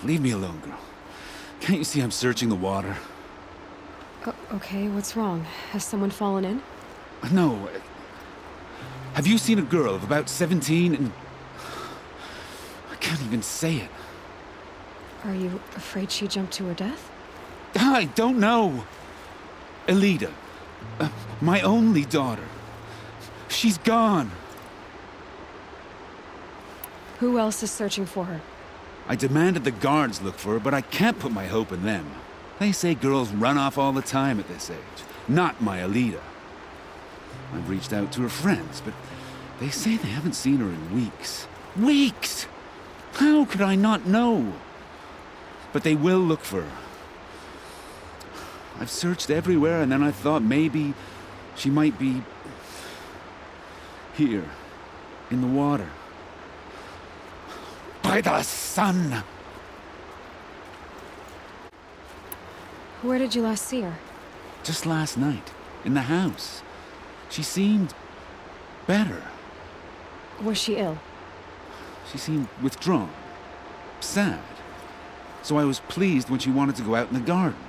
leave me alone, girl. Can't you see I'm searching the water? Okay, what's wrong? Has someone fallen in? No. Have you seen a girl of about 17 and... I can't even say it. Are you afraid she jumped to her death? I don't know. Elida. My only daughter. She's gone. Who else is searching for her? I demanded the guards look for her, but I can't put my hope in them. They say girls run off all the time at this age. Not my Elida. I've reached out to her friends, but they say they haven't seen her in weeks. Weeks! How could I not know? But they will look for her. I've searched everywhere, and then I thought maybe she might be... here, in the water. By the sun! Where did you last see her? Just last night, in the house. She seemed... better. Was she ill? She seemed withdrawn. Sad. So I was pleased when she wanted to go out in the garden.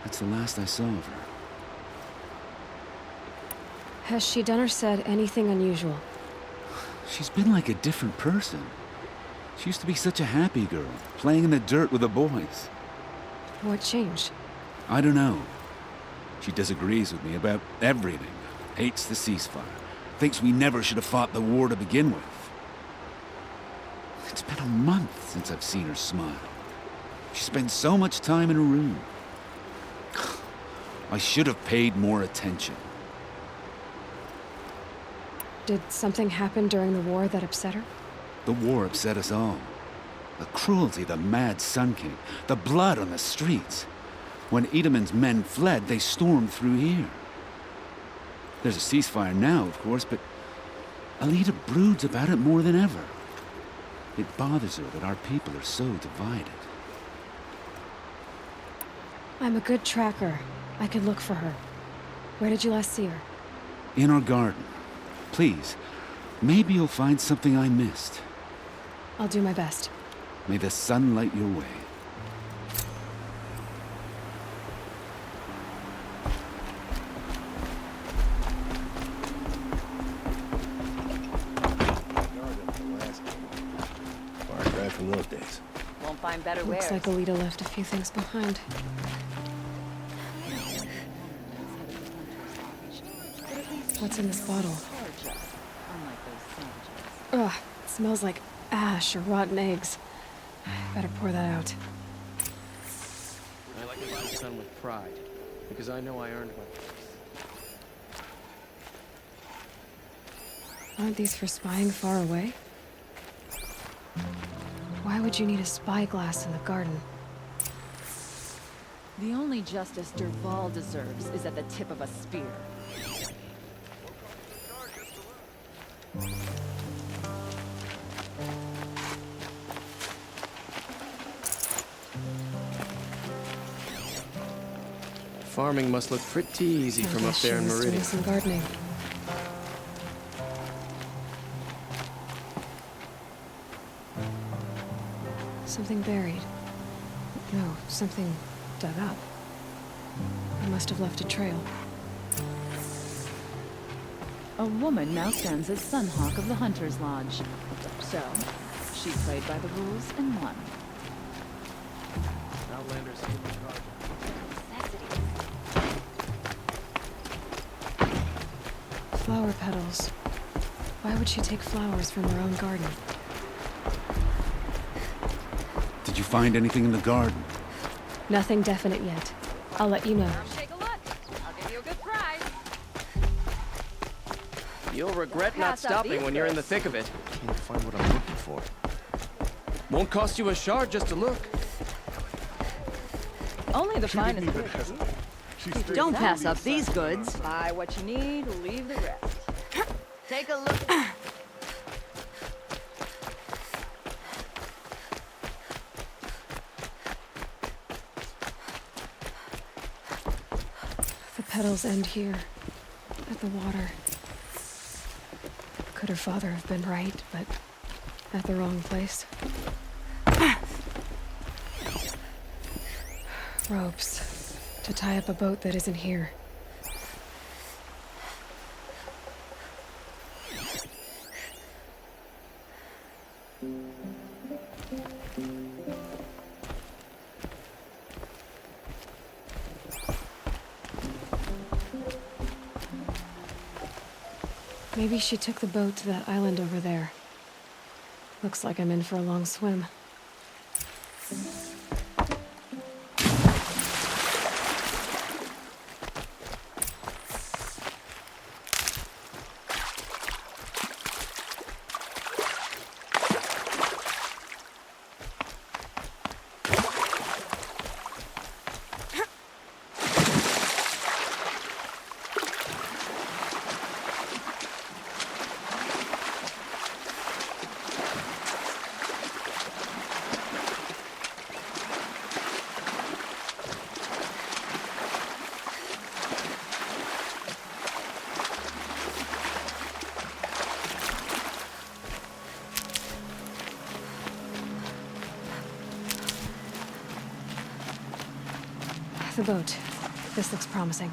That's the last I saw of her. Has she done or said anything unusual? She's been like a different person. She used to be such a happy girl, playing in the dirt with the boys. What changed? I don't know. She disagrees with me about everything. Hates the ceasefire. Thinks we never should have fought the war to begin with. It's been a month since I've seen her smile. She spends so much time in her room. I should have paid more attention. Did something happen during the war that upset her? The war upset us all. The cruelty, the mad Sun King, the blood on the streets. When Edelman's men fled, they stormed through here. There's a ceasefire now, of course, but Elida broods about it more than ever. It bothers her that our people are so divided. I'm a good tracker. I could look for her. Where did you last see her? In our garden. Please, maybe you'll find something I missed. I'll do my best. May the sun light your way. From those days. Won't find better Looks wares. like Elida left a few things behind. What's in this bottle? Ugh, it smells like ash or rotten eggs. Better pour that out. I like to buy the sun with pride, because I know I earned what. Aren't these for spying far away? Why would you need a spyglass in the garden? The only justice Derval deserves is at the tip of a spear. Farming must look pretty easy from up there in Doing Meridian. some gardening. Something buried. No, something dug up. I must have left a trail. A woman now stands as Sunhawk of the Hunter's Lodge. So, she played by the rules and won. Outlanders. Flower petals. Why would she take flowers from her own garden? Did you find anything in the garden? Nothing definite yet. I'll let you know. Take a look. I'll give you a good prize. You'll regret not Pass up stopping these when you're in the bits. thick of it. Can't find what I'm looking for. Won't cost you a shard just to look. Only the finest goods. Don't pass up these goods. Buy what you need, leave the rest. Take a look. The petals end here, at the water. Could her father have been right, but at the wrong place? Ropes. To tie up a boat that isn't here. Maybe she took the boat to that island over there. Looks like I'm in for a long swim. The boat. This looks promising.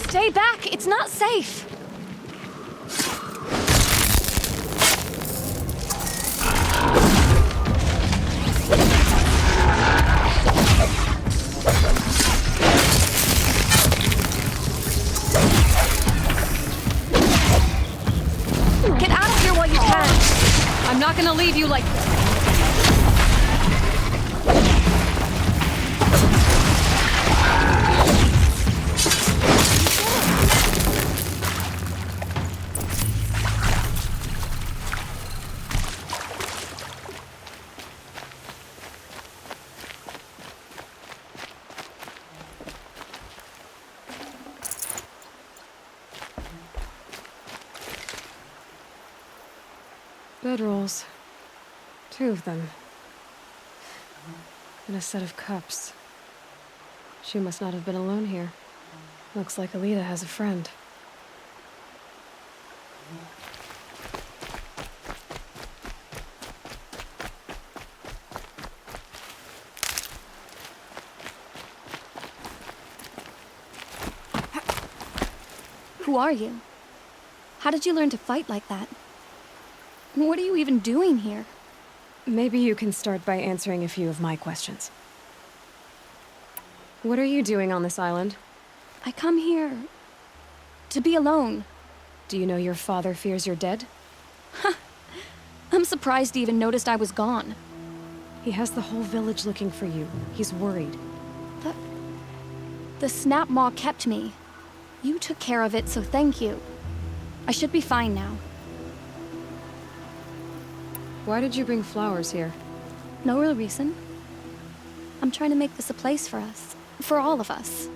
Stay back! It's not safe! Get out of here while you can! I'm not gonna leave you like this. Bedrolls. 2 of them. And a set of cups. She must not have been alone here. Looks like Alita has a friend. Who are you? How did you learn to fight like that? What are you even doing here? Maybe you can start by answering a few of my questions. What are you doing on this island? I come here to be alone. Do you know your father fears you're dead? I'm surprised he even noticed I was gone. He has the whole village looking for you. He's worried. The snap maw kept me. You took care of it, so thank you. I should be fine now. Why did you bring flowers here? No real reason. I'm trying to make this a place for us. For all of us.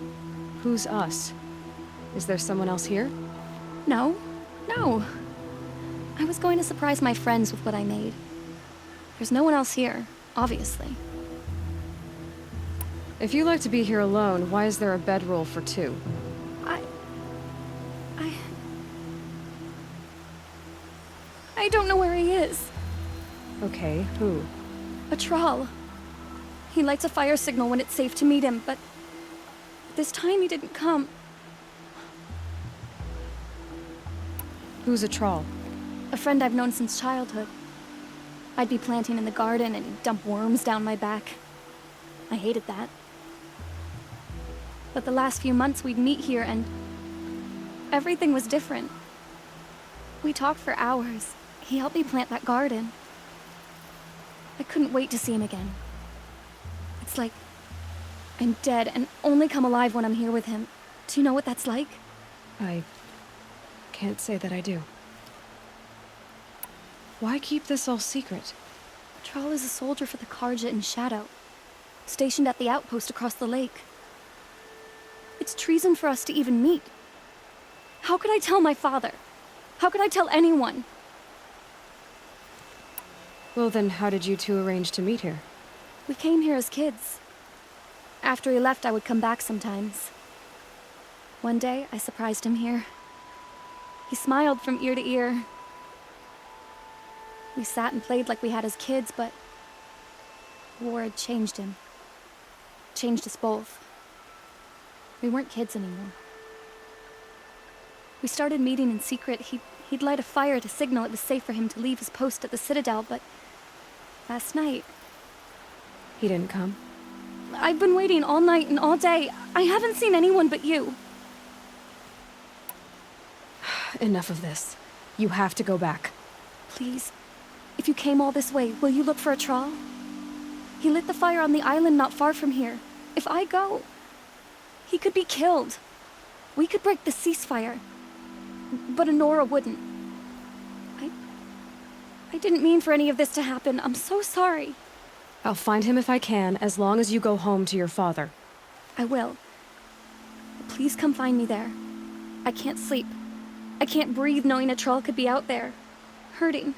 Who's us? Is there someone else here? No. I was going to surprise my friends with what I made. There's no one else here, obviously. If you like to be here alone, why is there a bedroll for 2? I don't know where he is. Okay, who? A troll. He lights a fire signal when it's safe to meet him, but this time he didn't come. Who's a troll? A friend I've known since childhood. I'd be planting in the garden and he'd dump worms down my back. I hated that. But the last few months we'd meet here and everything was different. We talked for hours. He helped me plant that garden. I couldn't wait to see him again. It's like I'm dead and only come alive when I'm here with him. Do you know what that's like? I can't say that I do. Why keep this all secret? Troll is a soldier for the Karja in Shadow, stationed at the outpost across the lake. It's treason for us to even meet. How could I tell my father? How could I tell anyone? Well, then how did you two arrange to meet here? We came here as kids. After he left, I would come back sometimes. One day, I surprised him here. He smiled from ear to ear. We sat and played like we had as kids, but war had changed him. Changed us both. We weren't kids anymore. We started meeting in secret. He'd light a fire to signal it was safe for him to leave his post at the Citadel, but last night... He didn't come? I've been waiting all night and all day. I haven't seen anyone but you. Enough of this. You have to go back. Please, if you came all this way, will you look for a trawl? He lit the fire on the island not far from here. If I go, he could be killed. We could break the ceasefire, but Honora wouldn't. I didn't mean for any of this to happen. I'm so sorry. I'll find him if I can, as long as you go home to your father. I will. Please come find me there. I can't sleep. I can't breathe knowing a troll could be out there, hurting.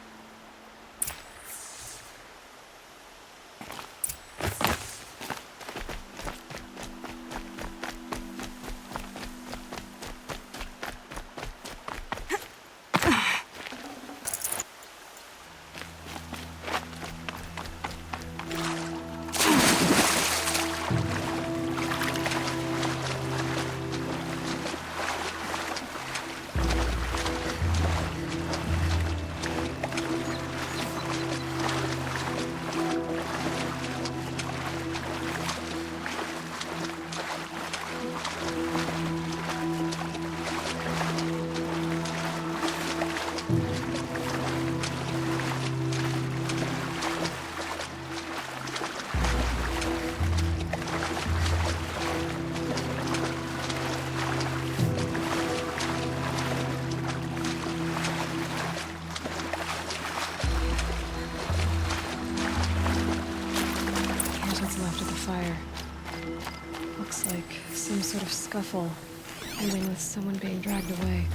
Fire. Looks like some sort of scuffle, ending with someone being dragged away.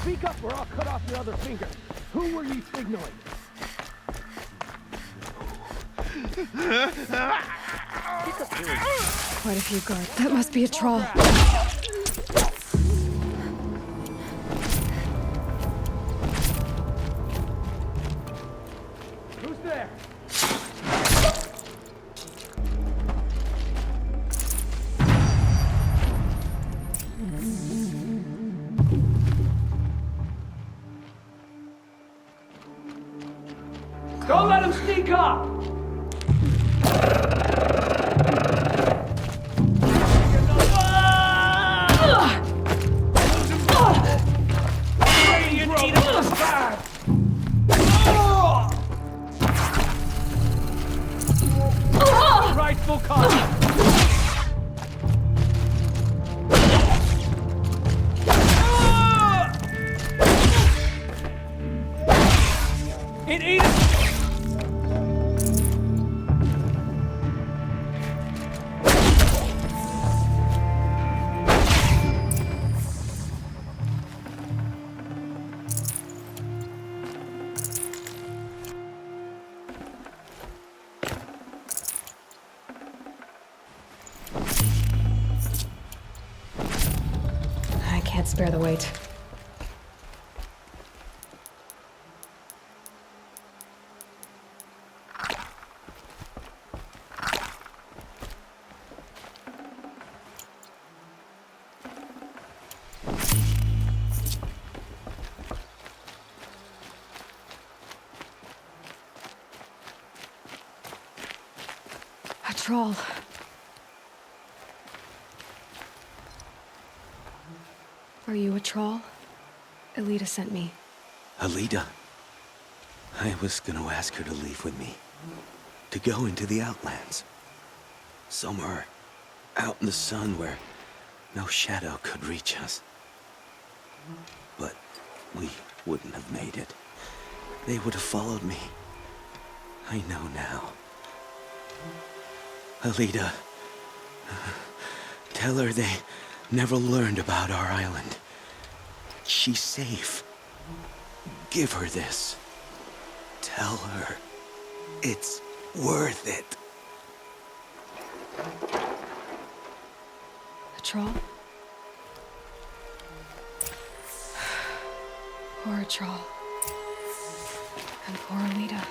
Speak up or I'll cut off your other finger. Who were you signaling? Quite a few guards. That must be a troll. Who's there? Don't let him sneak up! Rightful cause. It eats. I can't spare the weight. A troll. Are you a troll? Elita sent me. Alita? I was gonna ask her to leave with me. To go into the Outlands. Somewhere out in the sun where no shadow could reach us. But we wouldn't have made it. They would have followed me. I know now. Alita, tell her they never learned about our island. She's safe. Give her this. Tell her it's worth it. A troll? Poor troll. And poor Alita.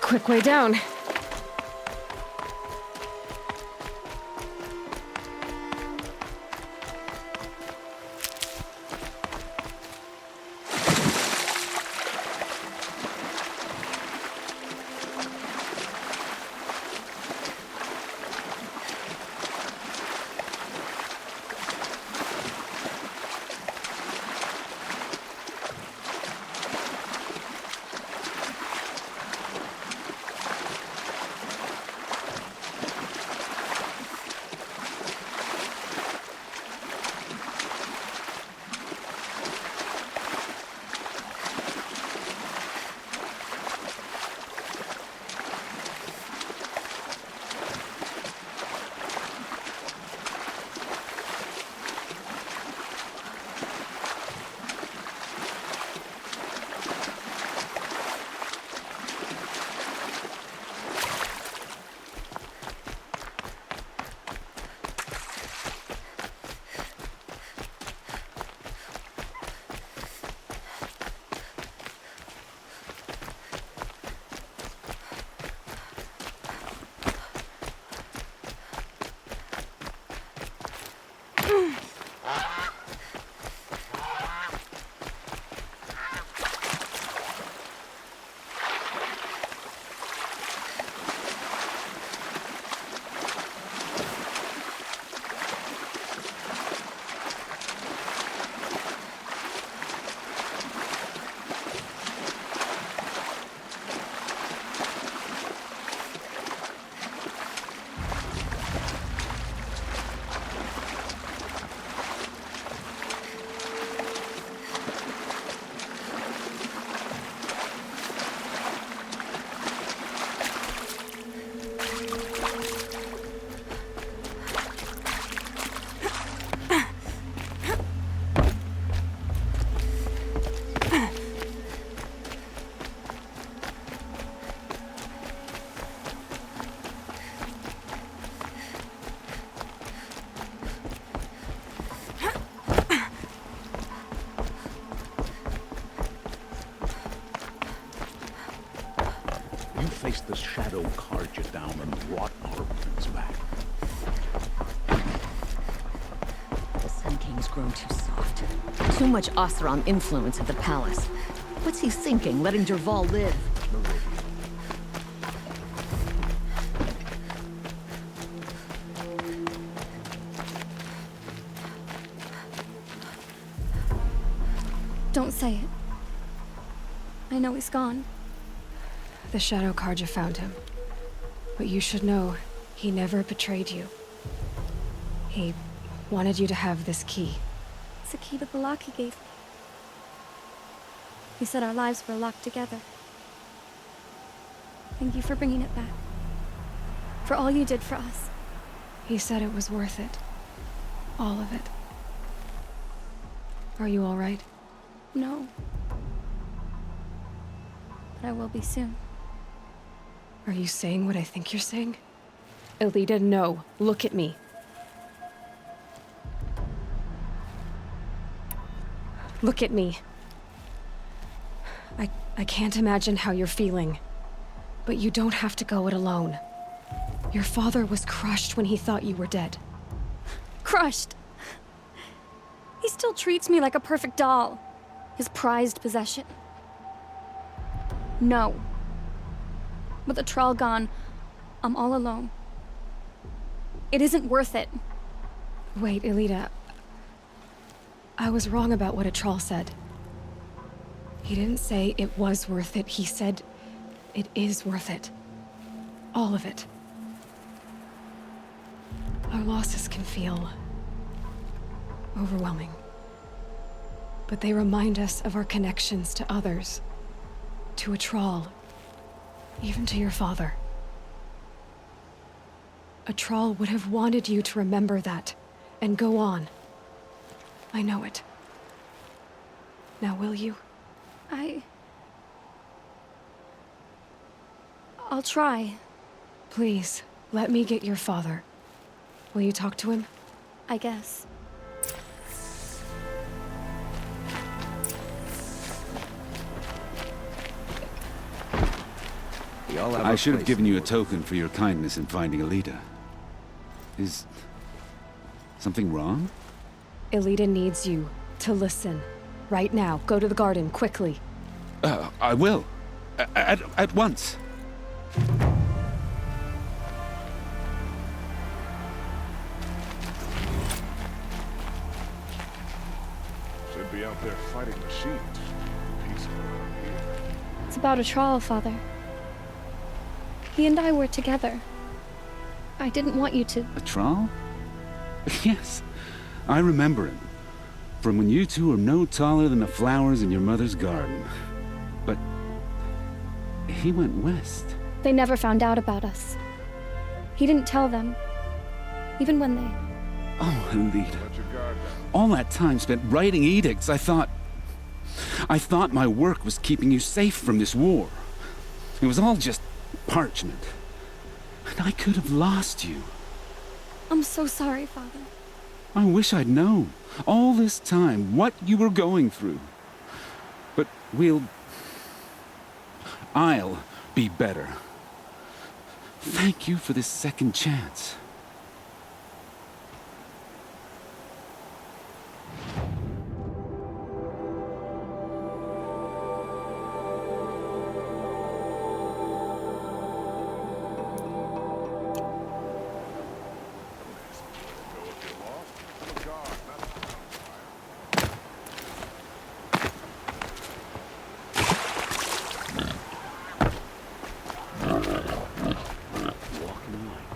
Quick way down. Faced the shadow carja down and brought our prince back. The Sun King's grown too soft. Too much Oseram influence at the palace. What's he thinking, letting Dervahl live? Don't say it. I know he's gone. The Shadow Karja found him. But you should know, he never betrayed you. He wanted you to have this key. It's a key to the lock he gave me. He said our lives were locked together. Thank you for bringing it back. For all you did for us. He said it was worth it. All of it. Are you all right? No. But I will be soon. Are you saying what I think you're saying? Elita, no. Look at me. Look at me. I can't imagine how you're feeling. But you don't have to go it alone. Your father was crushed when he thought you were dead. Crushed. He still treats me like a perfect doll. His prized possession. No. With the Troll gone, I'm all alone. It isn't worth it. Wait, Elita. I was wrong about what a troll said. He didn't say it was worth it. He said it is worth it. All of it. Our losses can feel overwhelming. But they remind us of our connections to others, to a troll, even to your father. A troll would have wanted you to remember that and go on. I know it. Now will you? I'll try. Please, let me get your father. Will you talk to him? I guess. We all have I our should have place given in you a the token for your kindness in finding Elita. Is something wrong? Elita needs you to listen. Right now, go to the garden, quickly. I will. At once. Should be out there fighting machines. Peaceful around here. It's about a Troll, Father. He and I were together. I didn't want you to... A troll? Yes, I remember him. From when you two were no taller than the flowers in your mother's garden. But he went west. They never found out about us. He didn't tell them. Even when they... Oh, Elita. Let your guard down. All that time spent writing edicts, I thought my work was keeping you safe from this war. It was all just parchment. And I could have lost you. I'm so sorry, Father. I wish I'd known, all this time, what you were going through. But I'll be better. Thank you for this second chance. Go if you're lost. I'm a guard, not a Walking line.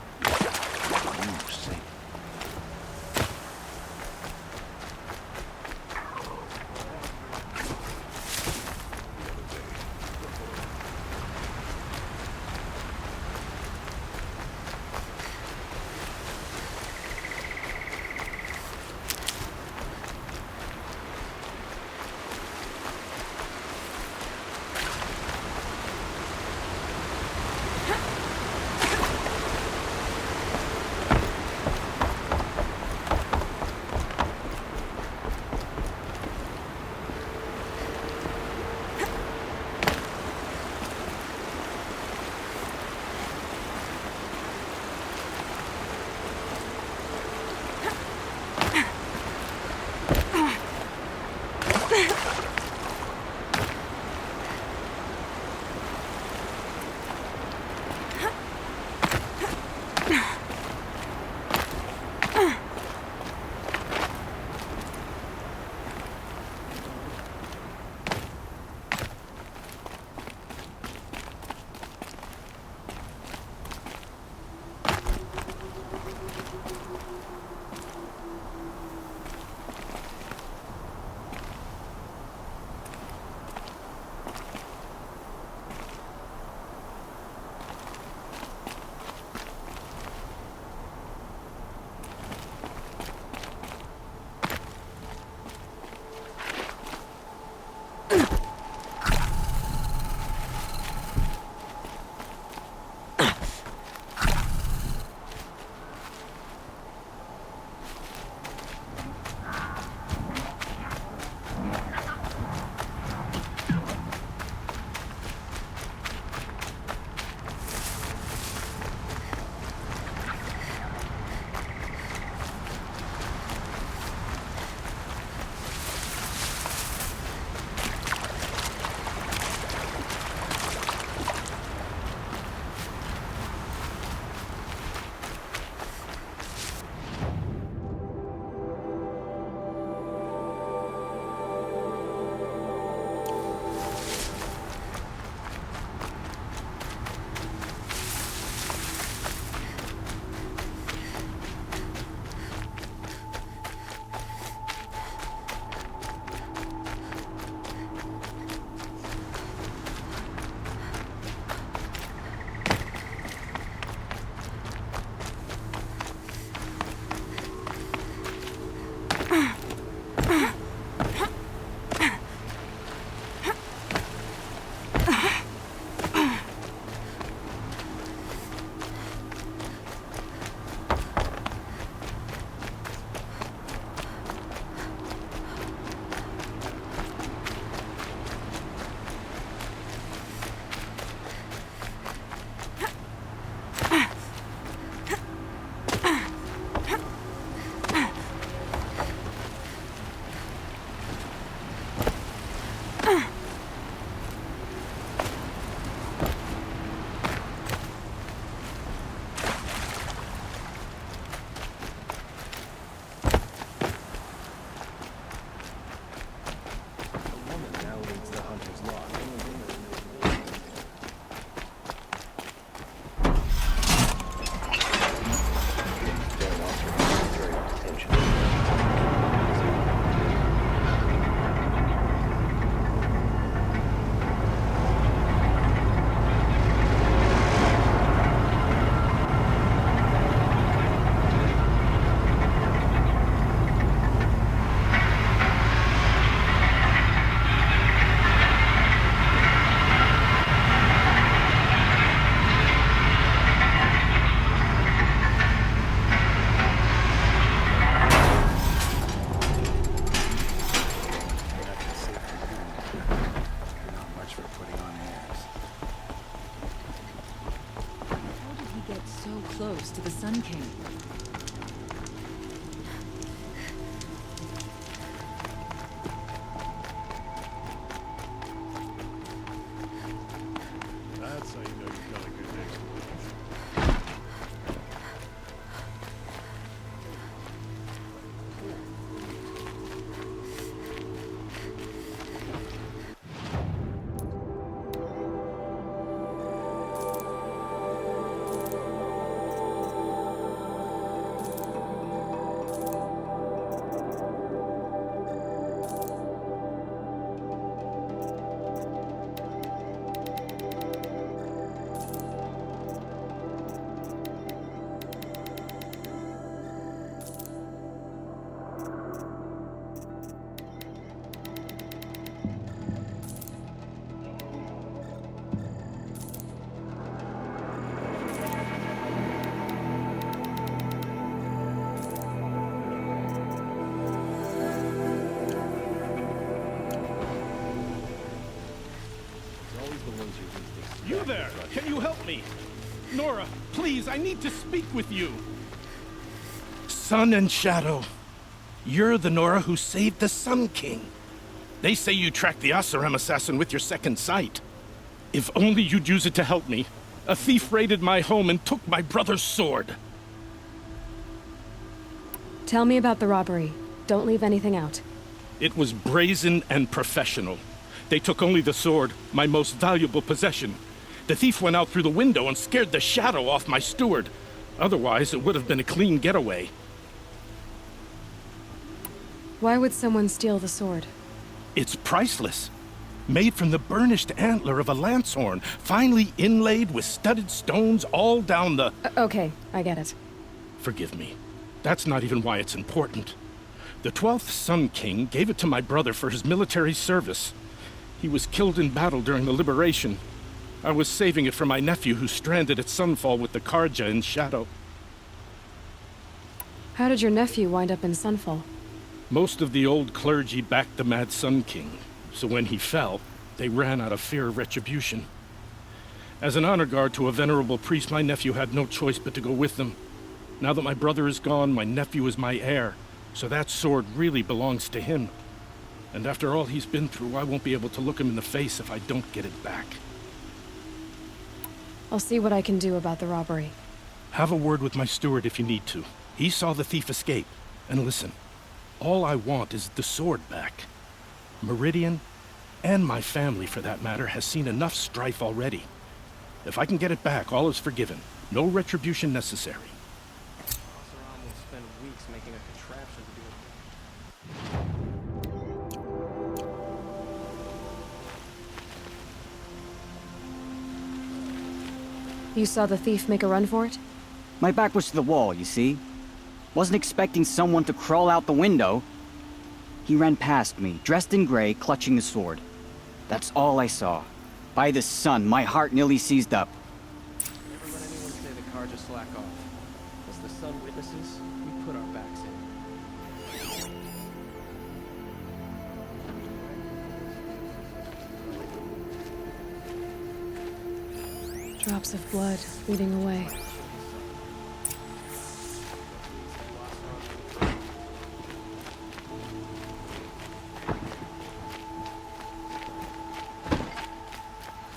So close to the Sun King. That's how you know you've got a good explanation. You there! Can you help me? Nora, please, I need to speak with you. Sun and Shadow, you're the Nora who saved the Sun King. They say you tracked the Oseram assassin with your second sight. If only you'd use it to help me. A thief raided my home and took my brother's sword. Tell me about the robbery. Don't leave anything out. It was brazen and professional. They took only the sword, my most valuable possession. The thief went out through the window and scared the shadow off my steward. Otherwise, it would have been a clean getaway. Why would someone steal the sword? It's priceless. Made from the burnished antler of a lancehorn, finely inlaid with studded stones all down the... Okay, I get it. Forgive me. That's not even why it's important. The 12th Sun King gave it to my brother for his military service. He was killed in battle during the Liberation. I was saving it for my nephew who's stranded at Sunfall with the Karja in Shadow. How did your nephew wind up in Sunfall? Most of the old clergy backed the Mad Sun King, so when he fell, they ran out of fear of retribution. As an honor guard to a venerable priest, my nephew had no choice but to go with them. Now that my brother is gone, my nephew is my heir, so that sword really belongs to him. And after all he's been through, I won't be able to look him in the face if I don't get it back. I'll see what I can do about the robbery. Have a word with my steward if you need to. He saw the thief escape. And listen, all I want is the sword back. Meridian, and my family for that matter, has seen enough strife already. If I can get it back, all is forgiven. No retribution necessary. Oseram will spend weeks making a contraption to do it. You saw the thief make a run for it? My back was to the wall, you see. Wasn't expecting someone to crawl out the window. He ran past me, dressed in gray, clutching the sword. That's all I saw. By the sun, my heart nearly seized up. Never let anyone say the car just slack off. As the sun witnesses, we put our backs in. Drops of blood leading away.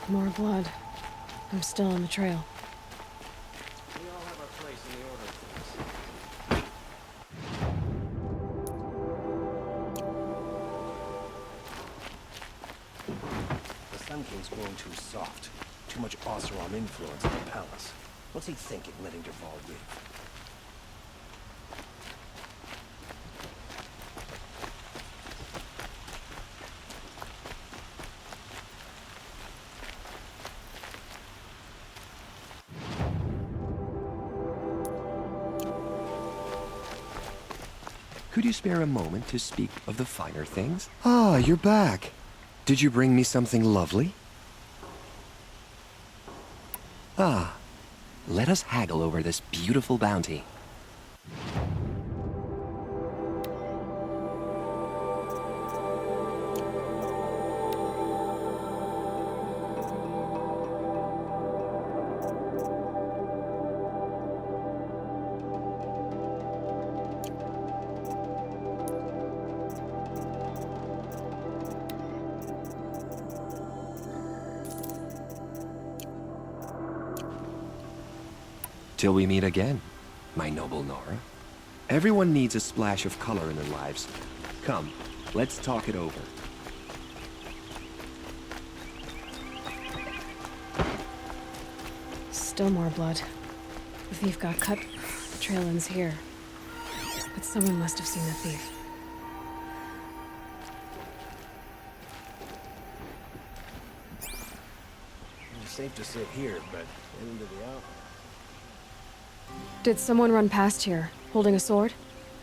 More blood. I'm still on the trail. We all have our place in the order of things. The Sun King's growing too soft. Too much Oseram influence in the palace. What's he thinking, letting Dervahl live? Could you spare a moment to speak of the finer things? Ah, you're back. Did you bring me something lovely? Ah, let us haggle over this beautiful bounty. Till we meet again, my noble Nora. Everyone needs a splash of color in their lives. Come, let's talk it over. Still more blood. The thief got cut. The trail ends here. But someone must have seen the thief. It's safe to sit here, but into the out. Did someone run past here, holding a sword?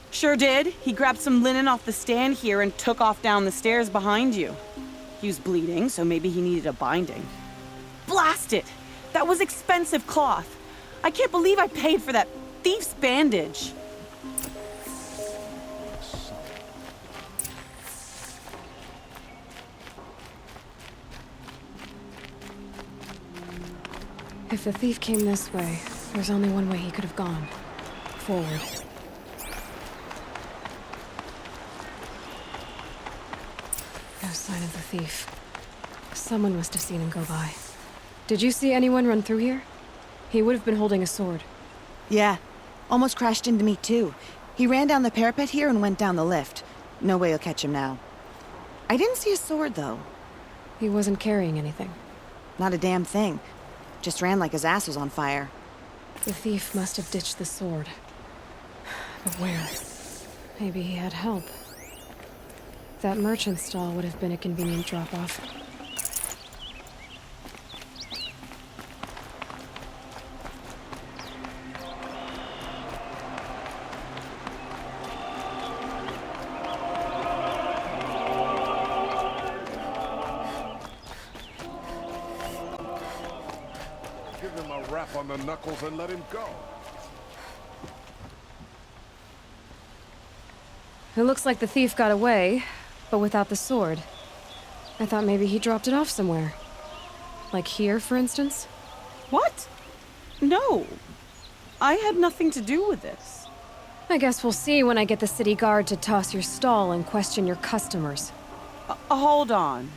Sure did. He grabbed some linen off the stand here and took off down the stairs behind you. He was bleeding, so maybe he needed a binding. Blast it! That was expensive cloth. I can't believe I paid for that thief's bandage. If the thief came this way, there's only one way he could have gone. Forward. No sign of the thief. Someone must have seen him go by. Did you see anyone run through here? He would have been holding a sword. Yeah. Almost crashed into me, too. He ran down the parapet here and went down the lift. No way you'll catch him now. I didn't see a sword, though. He wasn't carrying anything. Not a damn thing. Just ran like his ass was on fire. The thief must have ditched the sword. But where? Maybe he had help. That merchant stall would have been a convenient drop-off. Give him a rap on the knuckles and let him go. It looks like the thief got away, but without the sword. I thought maybe he dropped it off somewhere. Like here, for instance? What? No. I had nothing to do with this. I guess we'll see when I get the city guard to toss your stall and question your customers. Hold on.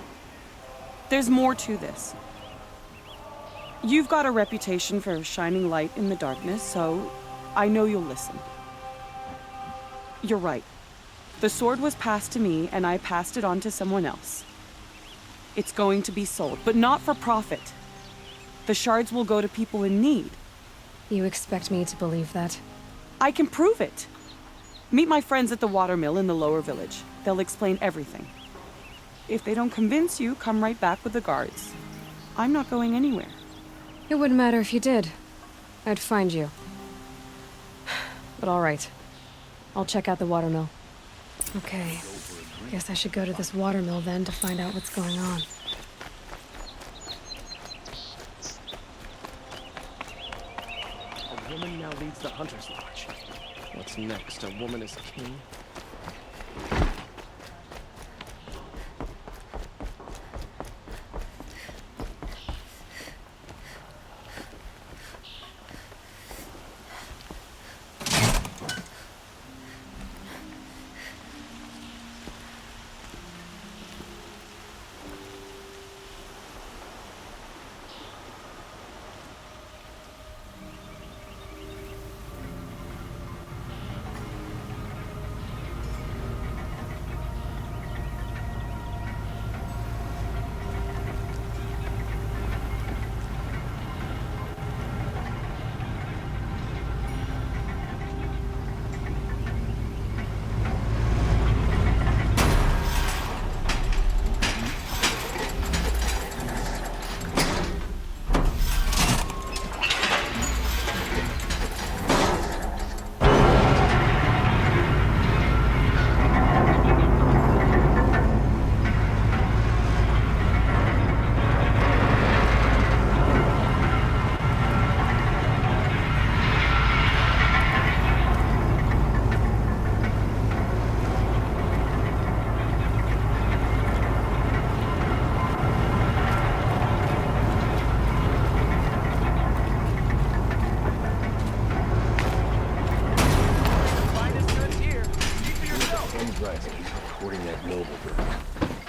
There's more to this. You've got a reputation for shining light in the darkness, so I know you'll listen. You're right. The sword was passed to me, and I passed it on to someone else. It's going to be sold, but not for profit. The shards will go to people in need. You expect me to believe that? I can prove it. Meet my friends at the watermill in the lower village. They'll explain everything. If they don't convince you, come right back with the guards. I'm not going anywhere. It wouldn't matter if you did. I'd find you. But all right. I'll check out the watermill. Okay. Guess I should go to this watermill then to find out what's going on. A woman now leads the Hunter's Lodge. What's next? A woman as king?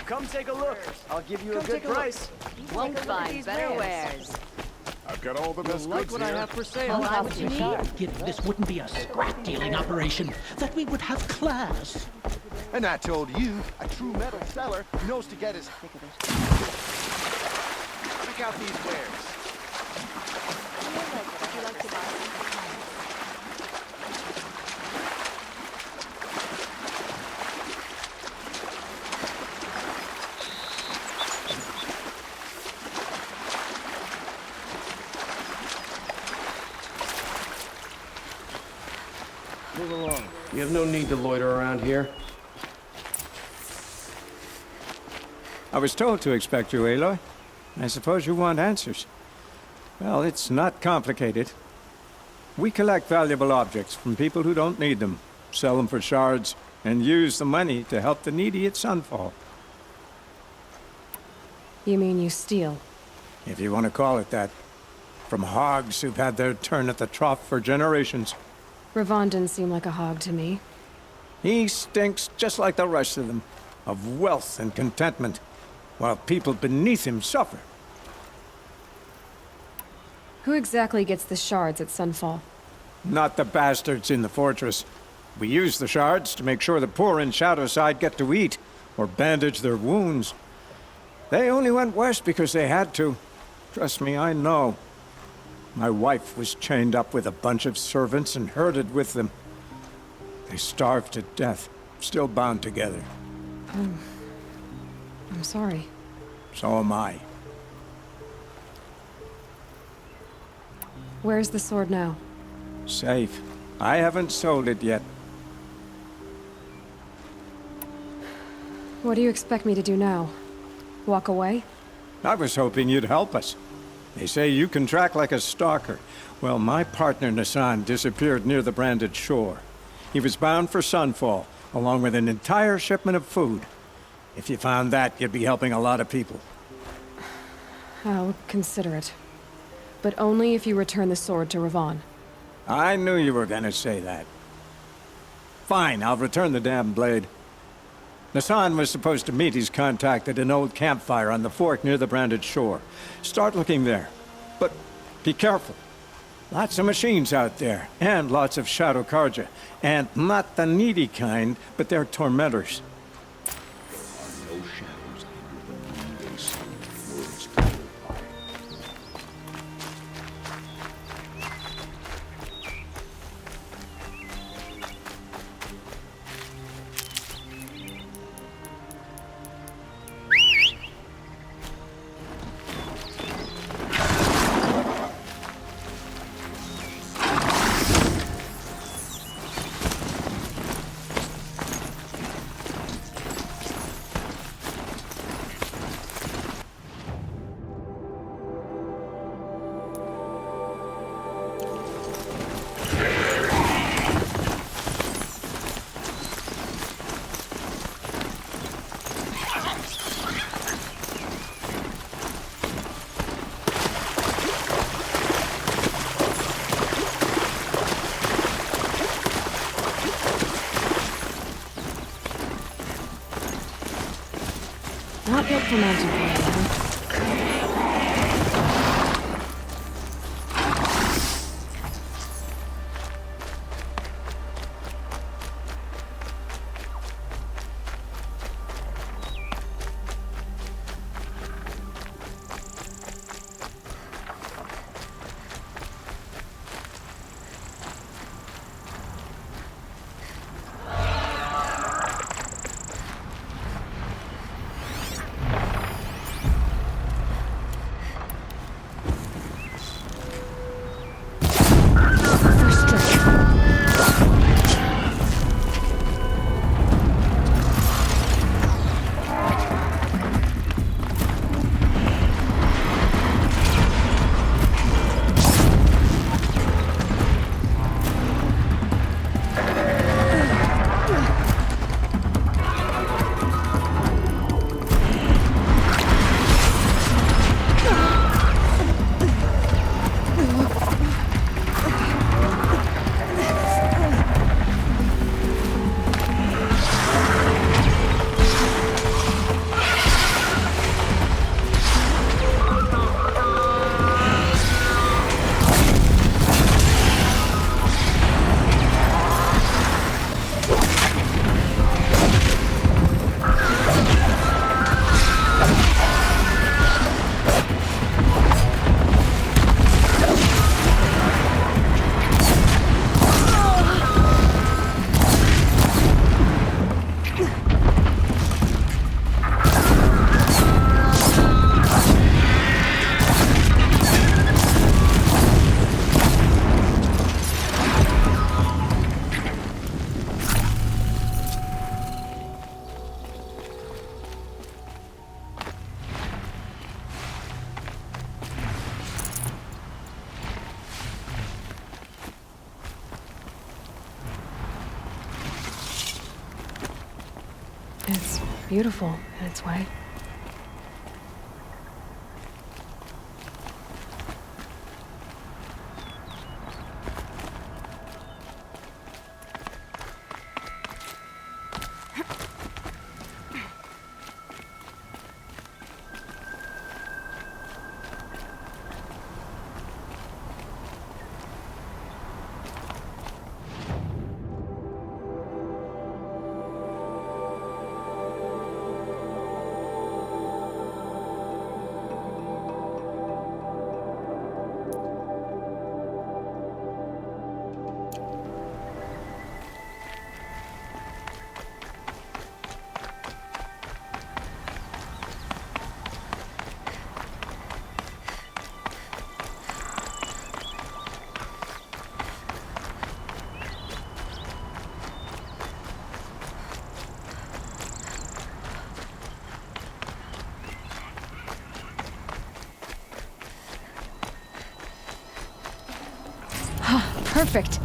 Come take a look. I'll give you a good price. Won't find better wares. I've Got all the best Like goods what here. I have for sale. This wouldn't be a scrap dealing operation, that we would have class. And I told you, a true metal seller knows to get his... Check out these wares. Move along. You have no need to loiter around here. I was told to expect you, Aloy. I suppose you want answers. Well, it's not complicated. We collect valuable objects from people who don't need them, sell them for shards, and use the money to help the needy at Sunfall. You mean you steal? If you want to call it that. From hogs who've had their turn at the trough for generations. Ravon didn't seem like a hog to me. He stinks just like the rest of them, of wealth and contentment, while people beneath him suffer. Who exactly gets the shards at Sunfall? Not the bastards in the fortress. We use the shards to make sure the poor in Shadowside get to eat, or bandage their wounds. They only went west because they had to. Trust me, I know. My wife was chained up with a bunch of servants and herded with them. They starved to death, still bound together. Oh. I'm sorry. So am I. Where's the sword now? Safe. I haven't sold it yet. What do you expect me to do now? Walk away? I was hoping you'd help us. They say you can track like a stalker. Well, my partner Nassan disappeared near the branded shore. He was bound for Sunfall, along with an entire shipment of food. If you found that, you'd be helping a lot of people. I'll consider it. But only if you return the sword to Ravon. I knew you were gonna say that. Fine, I'll return the damn blade. Nassan was supposed to meet his contact at an old campfire on the fork near the branded shore. Start looking there. But be careful. Lots of machines out there, and lots of Shadow Karja. And not the needy kind, but they're tormentors. There are no shadows under the moon and sun. Words Not built for mountain climbing, huh? beautiful in its way. Perfect.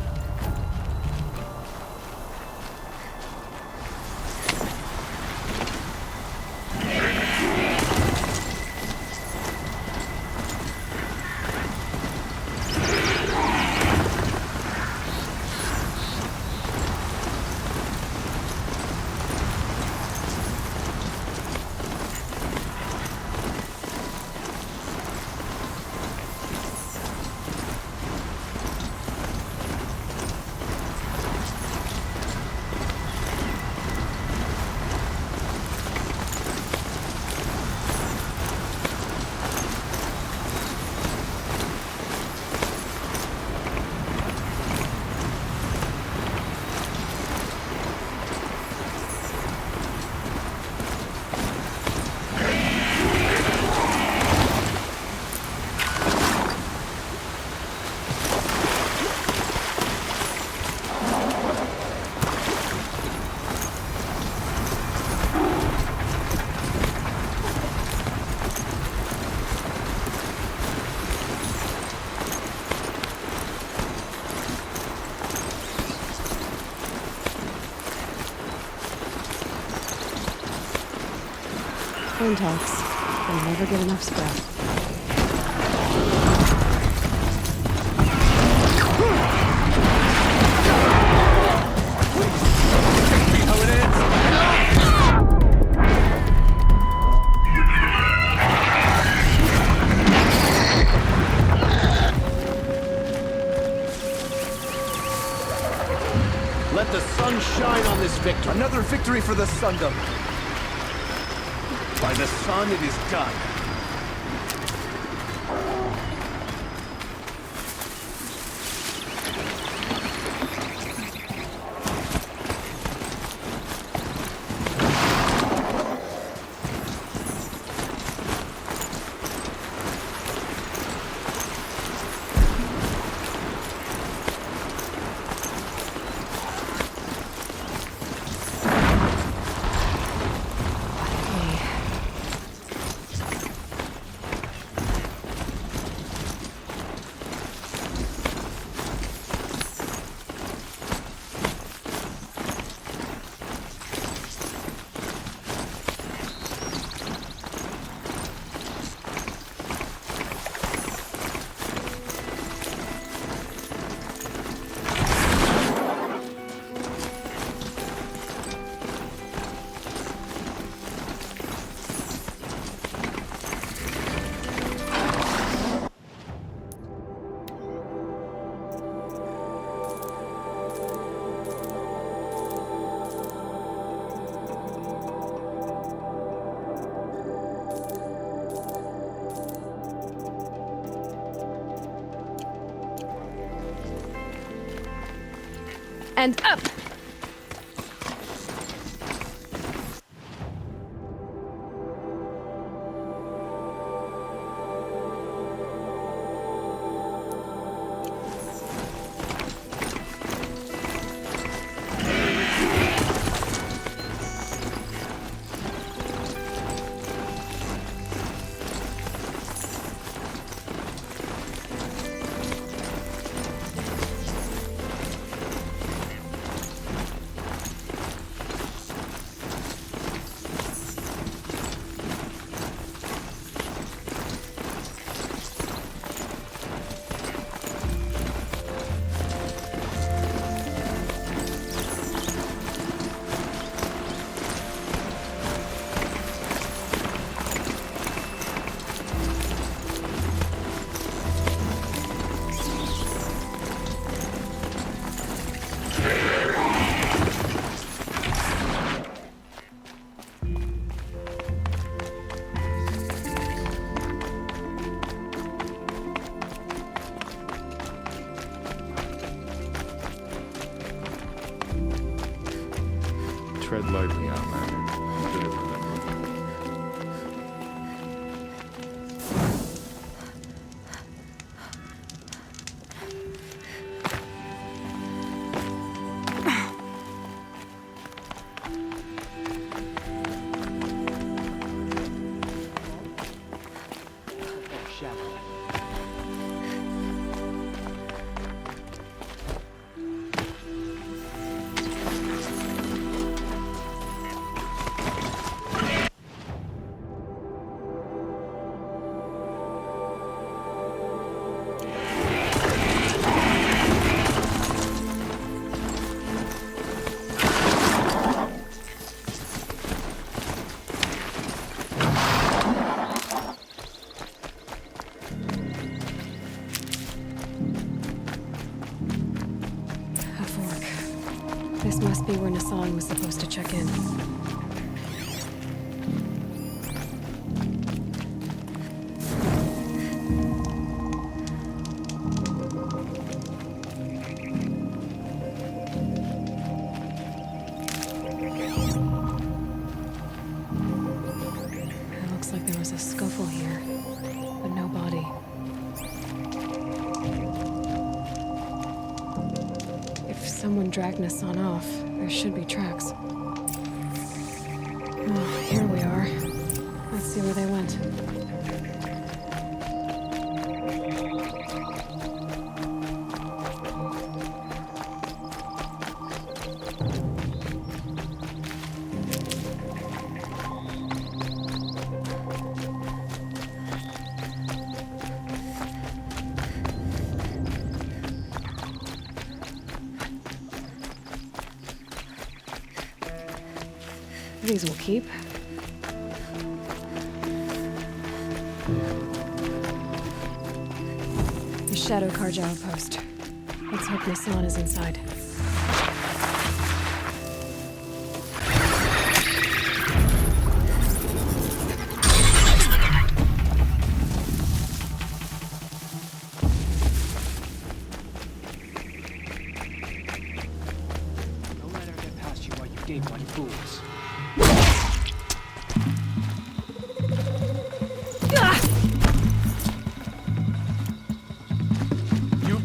Phone talks. They never get enough spread. Let the sun shine on this victory. Another victory for the Sundom. By the sun, it is done. And up! Tread lightly, Outlander. You should have remembered. This must be where Nassan was supposed to check in. It looks like there was a scuffle here, but no body. If someone dragged Nassan off, there should be tracks. Oh, here we are. Let's see where they went. These will keep. The Shadow Carja outpost. Let's hope Nassan is inside. Don't let her get past you while you game like fools.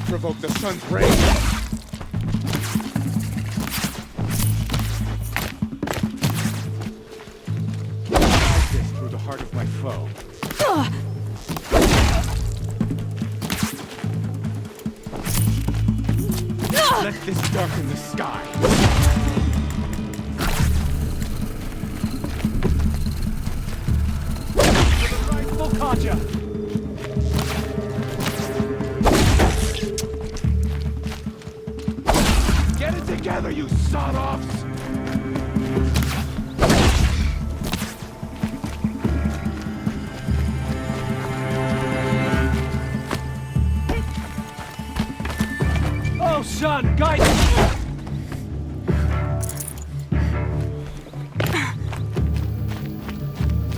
Provoke the sun's rays. Drive this through the heart of my foe. Let this darken the sky. Rightful Kaja. Together, you sod-offs! Oh, son, guide me!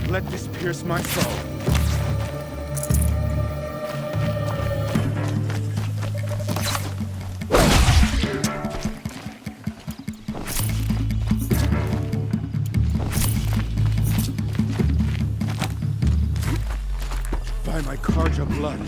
Let this pierce my soul. By my Karja blood.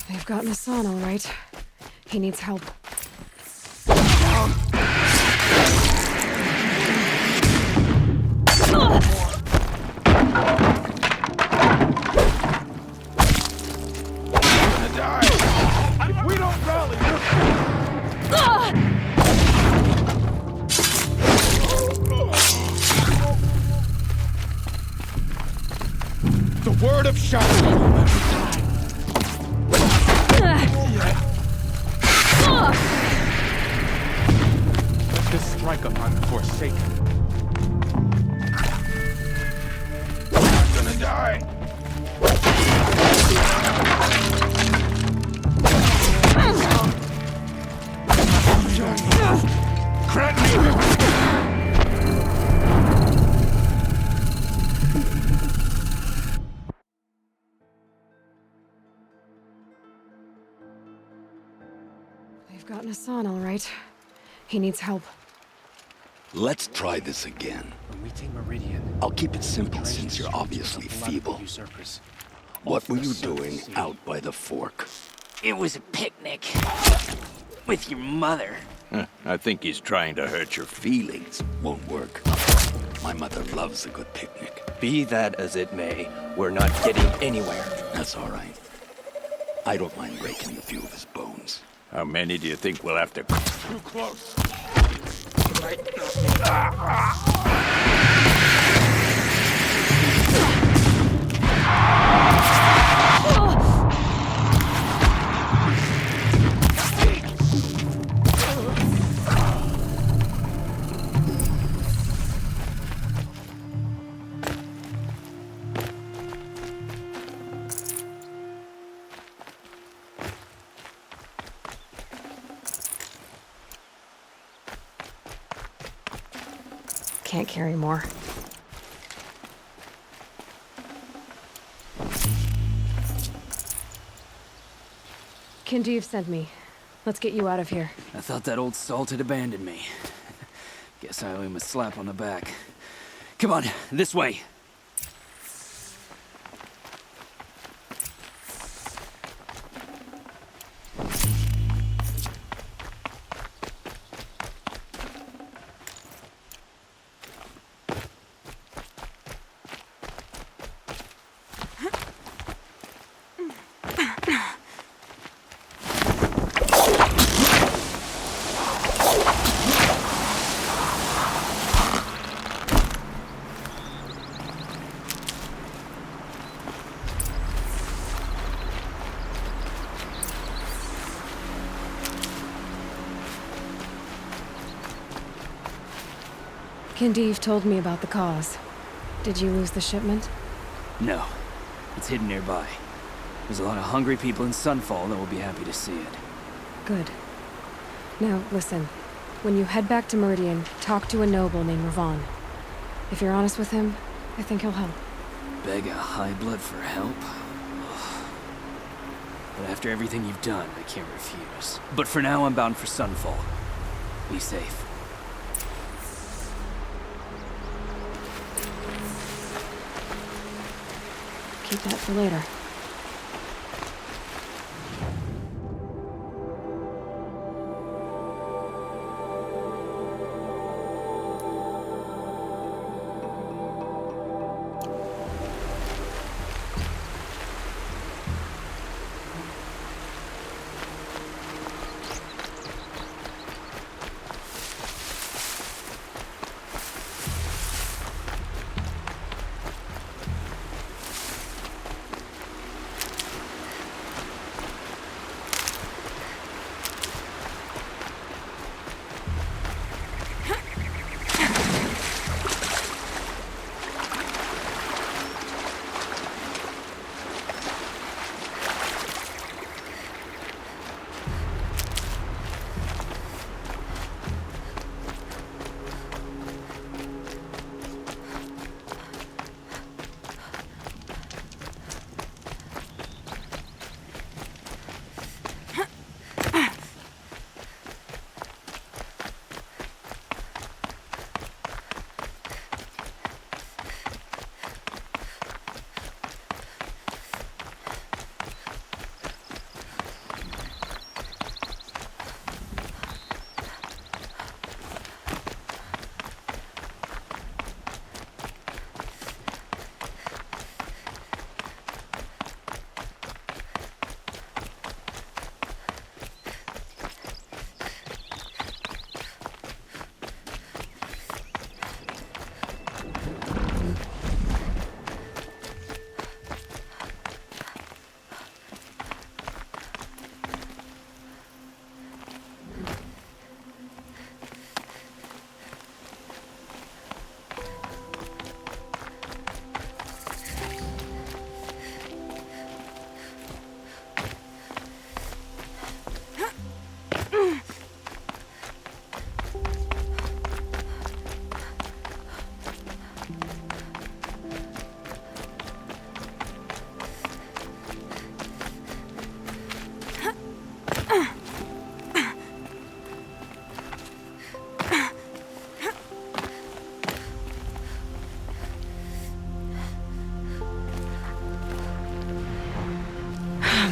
They've gotten Hassan, all right. He needs help. If we don't rally, The word of Shadow. let this strike upon the Forsaken. I'm gonna die. Grant me. They've gotten Hassan, all right. He needs help. Let's try this again. When we take Meridian, I'll keep it simple since you're obviously feeble. usurpers. What were you doing out by the fork? It was a picnic. With your mother. I think he's trying to hurt your feelings. Won't work. My mother loves a good picnic. Be that as it may, we're not getting anywhere. That's all right. I don't mind breaking a few of his bones. How many do you think we'll have to... Too close. Can't carry more. Kinjeev sent me. Let's get you out of here. I thought that old salt had abandoned me. Guess I owe him a slap on the back. Come on, this way. Kinjeev told me about the cause. Did you lose the shipment? No, it's hidden nearby. There's a lot of hungry people in Sunfall that will be happy to see it. Good. Now, listen. When you head back to Meridian, talk to a noble named Ravan. If you're honest with him, I think he'll help. Beg a high blood for help? But after everything you've done, I can't refuse. But for now, I'm bound for Sunfall. Be safe. Keep that for later.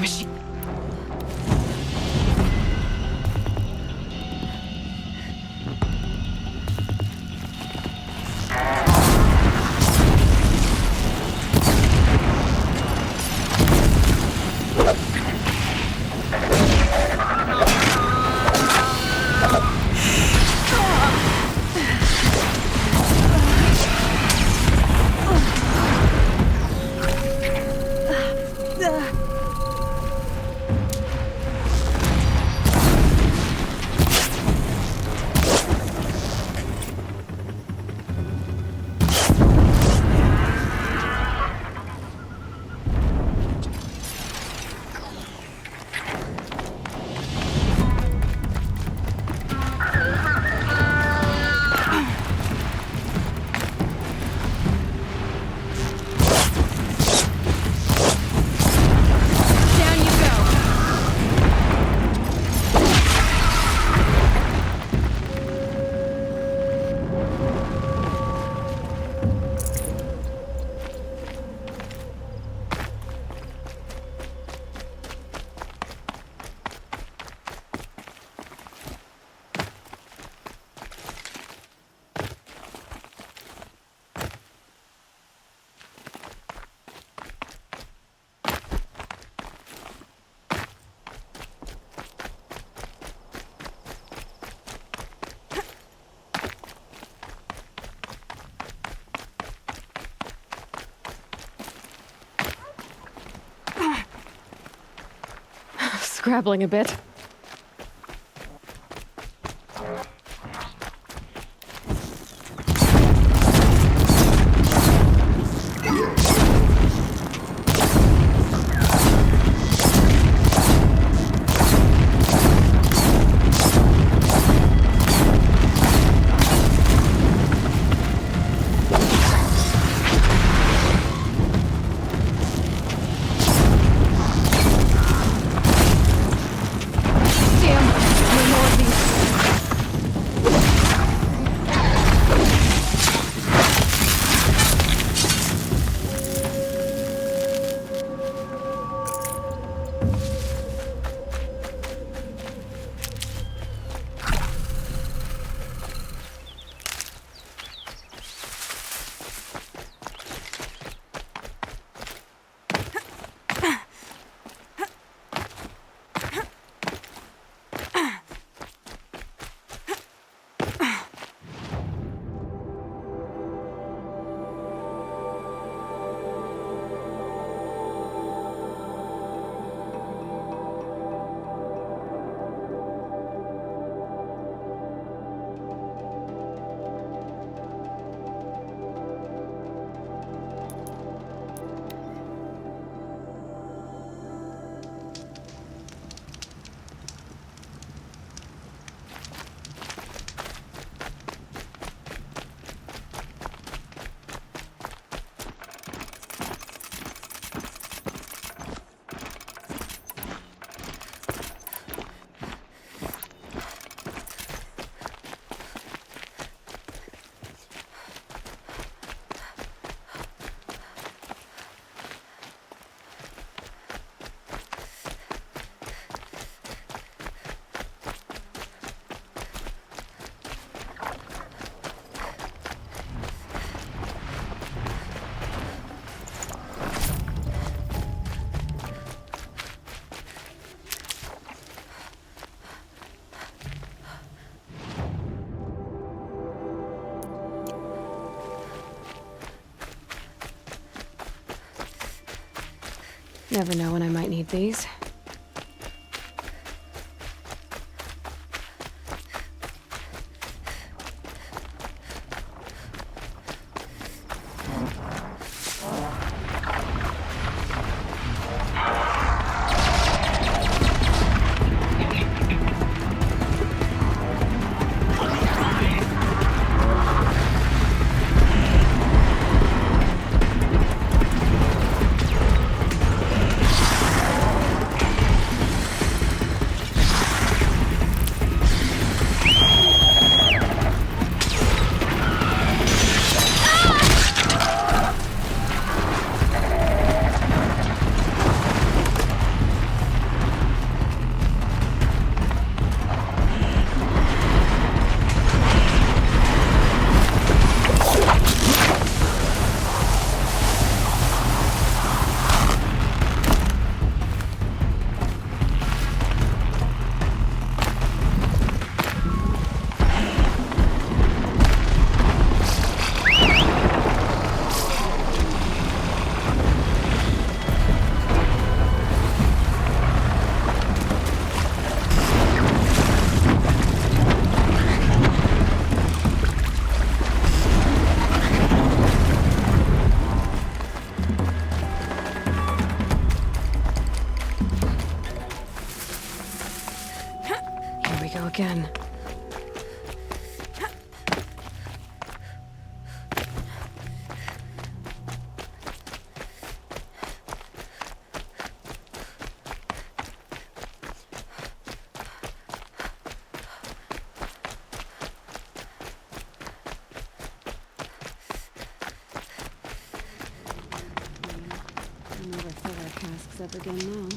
machine. Scrabbling a bit. Never know when I might need these. go again. Never fill our casks up again now.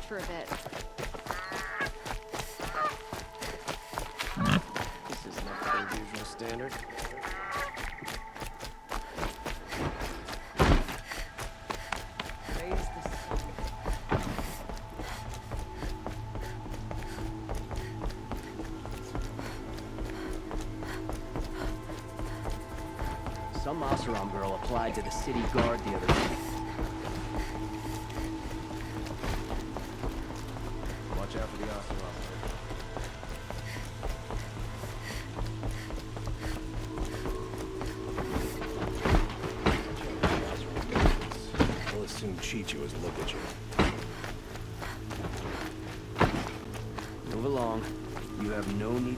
For a bit. This is not the usual standard. Some Oseram girl applied to the city guard the other day. Watch out for the Oseram. We'll assume Chichu has looked at you. Move along. You have no need.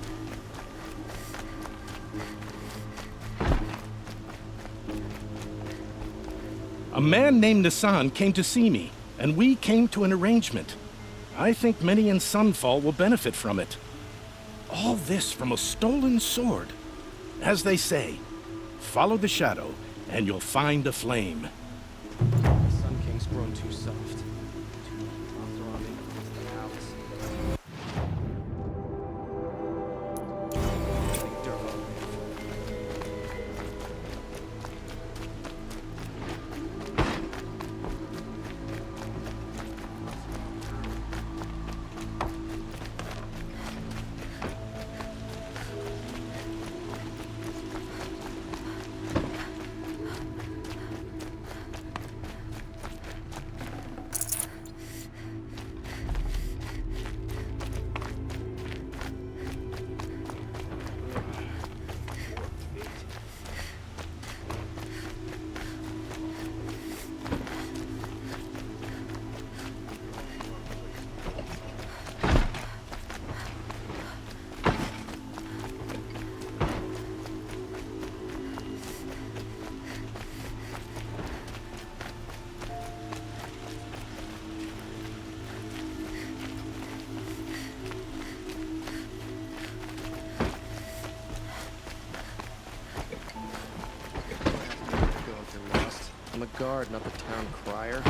A man named Nissan came to see me, and we came to an arrangement. I think many in Sunfall will benefit from it. All this from a stolen sword. As they say, follow the shadow, and you'll find a flame. The Sun King's grown too soft. Too much Oseram influence the palace. I'm a guard, not the town crier.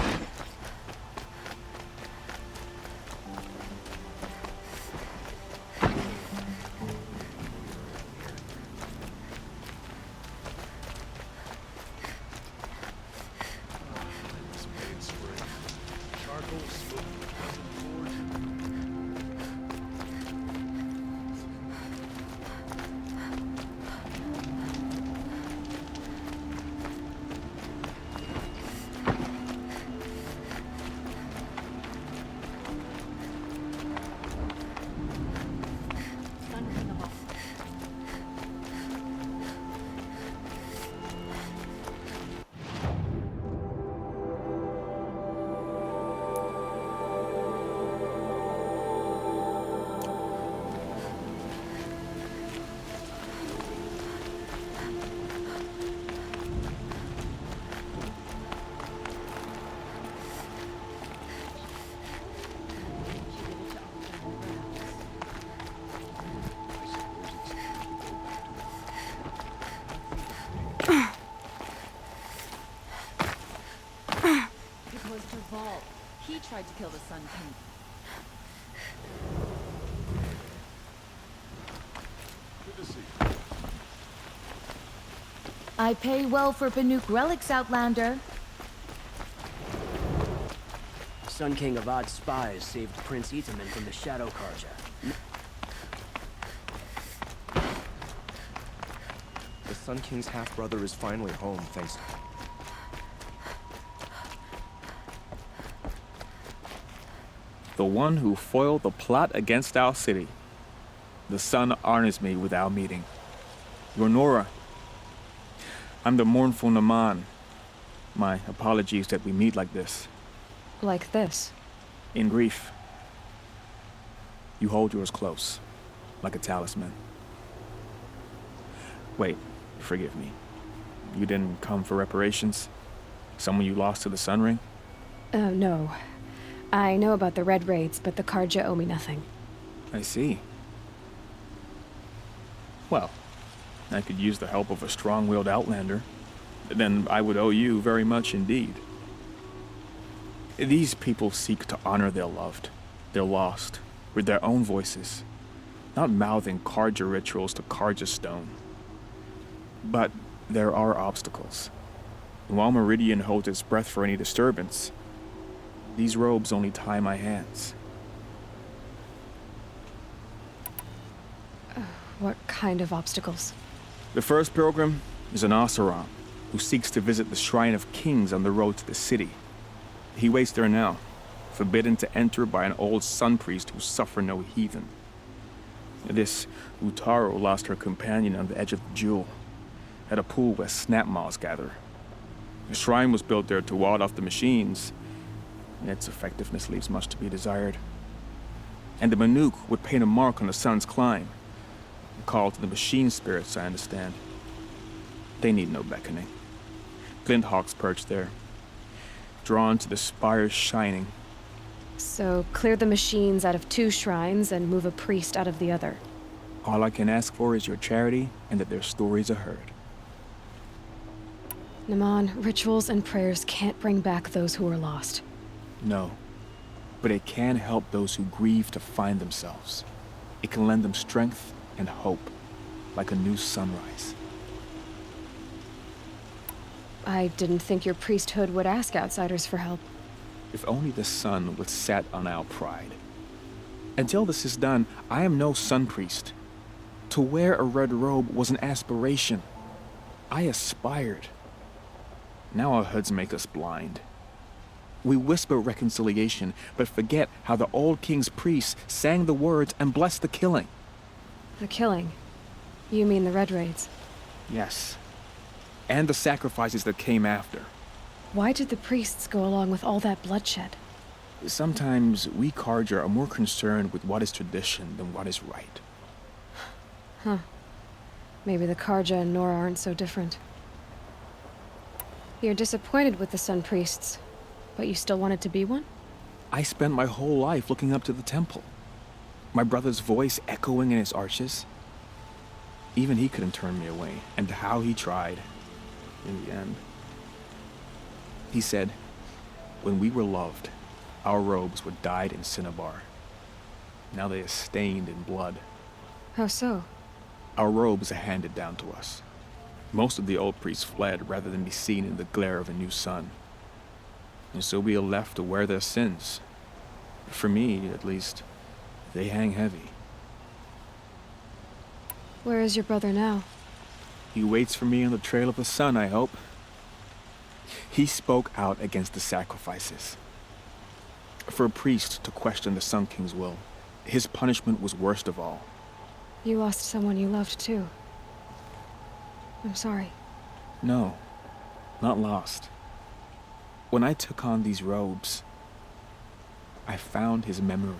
was Dervahl. He tried to kill the Sun King. Good to see you. I pay well for Banuk relics, Outlander. The Sun King Avad's spies saved Prince Itaman from the Shadow Karja. The Sun King's half-brother is finally home, thanks. The one who foiled the plot against our city. The sun honors me with our meeting. Your Nora. I'm the mournful Naman. My apologies that we meet like this. Like this? In grief. You hold yours close, like a talisman. Wait, forgive me. You didn't come for reparations? Someone you lost to the Sun Ring? No. I know about the Red Raids, but the Karja owe me nothing. I see. Well, I could use the help of a strong-willed outlander. Then I would owe you very much indeed. These people seek to honor their loved, their lost, with their own voices, not mouthing Karja rituals to Karja stone. But there are obstacles. And while Meridian holds its breath for any disturbance, these robes only tie my hands. What kind of obstacles? The first pilgrim is an Oseram who seeks to visit the Shrine of Kings on the road to the city. He waits there now, forbidden to enter by an old sun priest who suffer no heathen. This Utaro lost her companion on the edge of the Jewel, at a pool where snap moths gather. The shrine was built there to ward off the machines, and its effectiveness leaves much to be desired. And the Manuk would paint a mark on the sun's climb, a call to the machine spirits, I understand. They need no beckoning. Glinthawks perch there, drawn to the spire's shining. So, clear the machines out of 2 shrines and move a priest out of the other. All I can ask for is your charity and that their stories are heard. Naman, rituals and prayers can't bring back those who are lost. No, but it can help those who grieve to find themselves. It can lend them strength and hope, like a new sunrise. I didn't think your priesthood would ask outsiders for help. If only the sun would set on our pride. Until this is done, I am no sun priest. To wear a red robe was an aspiration. I aspired. Now our hoods make us blind. We whisper reconciliation, but forget how the old king's priests sang the words and blessed the killing. The killing? You mean the Red Raids? Yes. And the sacrifices that came after. Why did the priests go along with all that bloodshed? Sometimes we Karja are more concerned with what is tradition than what is right. Huh. Maybe the Karja and Nora aren't so different. You're disappointed with the Sun Priests, but you still wanted to be one? I spent my whole life looking up to the temple. My brother's voice echoing in its arches. Even he couldn't turn me away, and how he tried. In the end. He said, when we were loved, our robes were dyed in cinnabar. Now they are stained in blood. How so? Our robes are handed down to us. Most of the old priests fled rather than be seen in the glare of a new sun. And so we are left to wear their sins. For me, at least, they hang heavy. Where is your brother now? He waits for me on the trail of the sun, I hope. He spoke out against the sacrifices. For a priest to question the Sun King's will, his punishment was worst of all. You lost someone you loved, too. I'm sorry. No, not lost. When I took on these robes, I found his memory.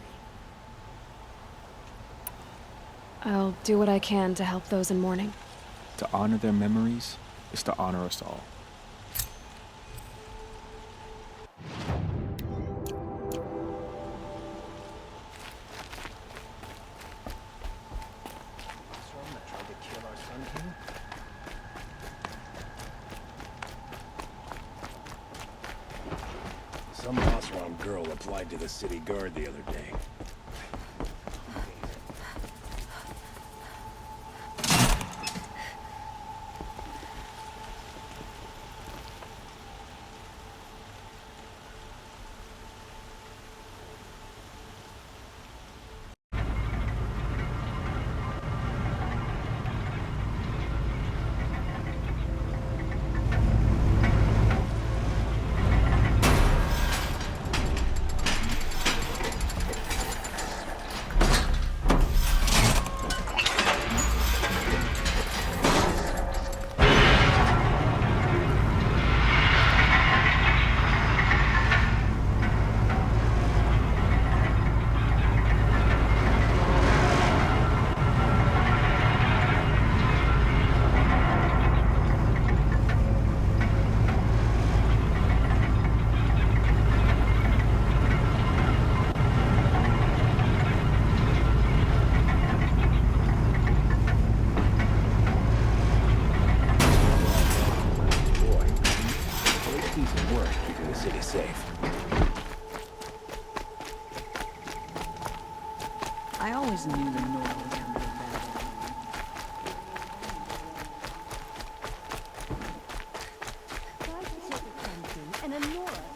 I'll do what I can to help those in mourning. To honor their memories is to honor us all. That tried to kill our Sun King? Some Osram girl applied to the city guard the other day. I always knew the Nora was gonna be a bad And a Nora.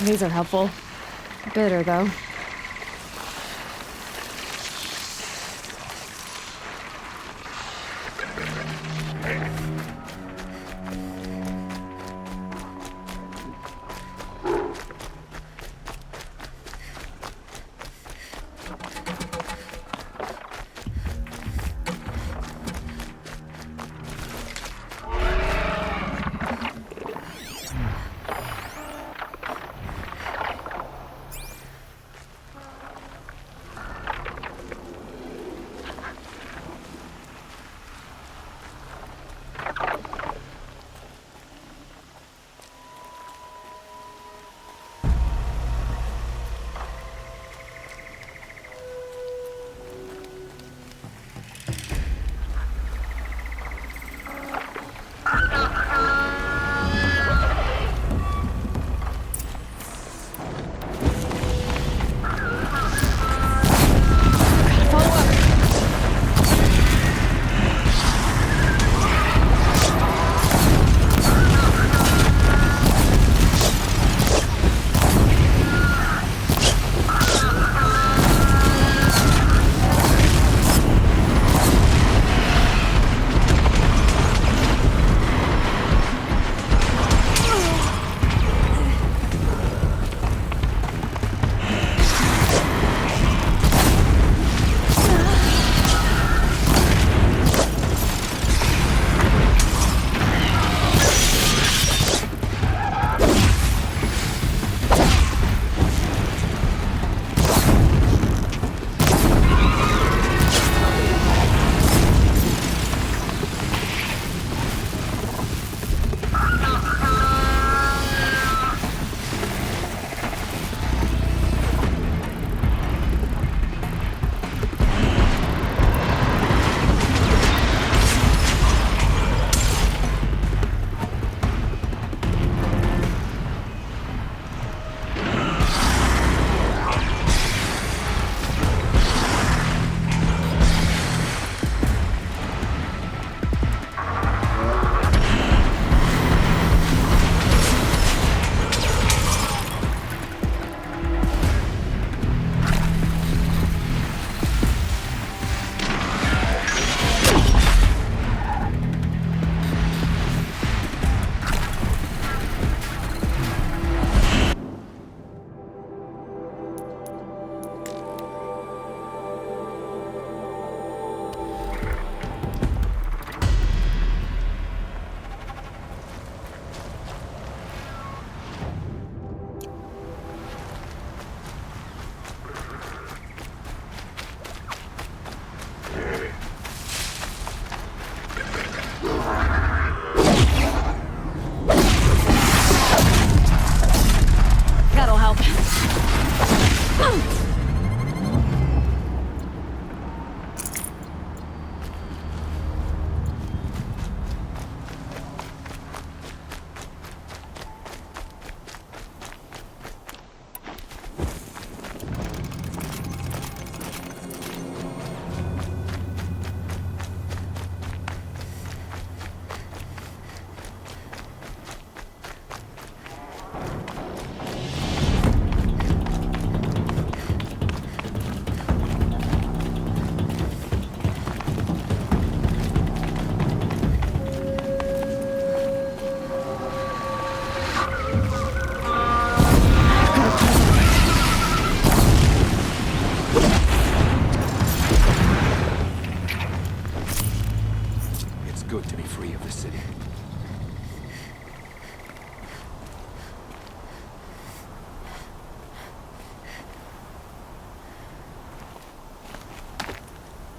These are helpful. Bitter, though.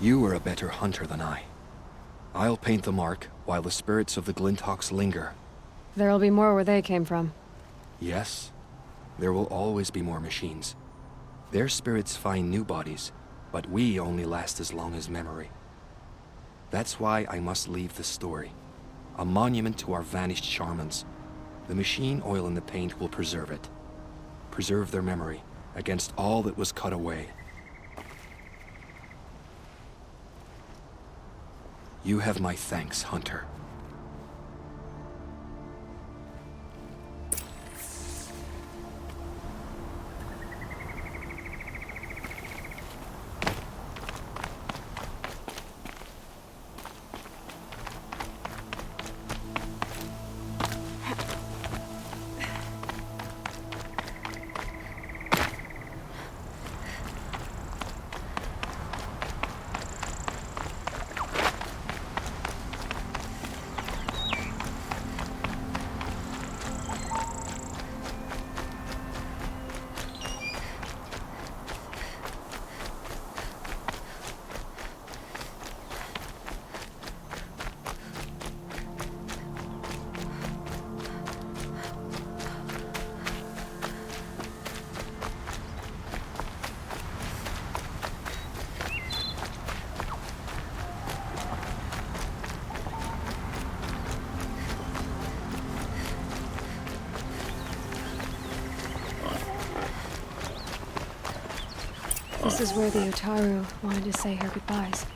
You are a better hunter than I. I'll paint the mark while the spirits of the Glinthawks linger. There'll be more where they came from. Yes, there will always be more machines. Their spirits find new bodies, but we only last as long as memory. That's why I must leave the story. A monument to our vanished shamans. The machine oil in the paint will preserve it. Preserve their memory against all that was cut away. You have my thanks, Hunter. This is where the Otaru wanted to say her goodbyes.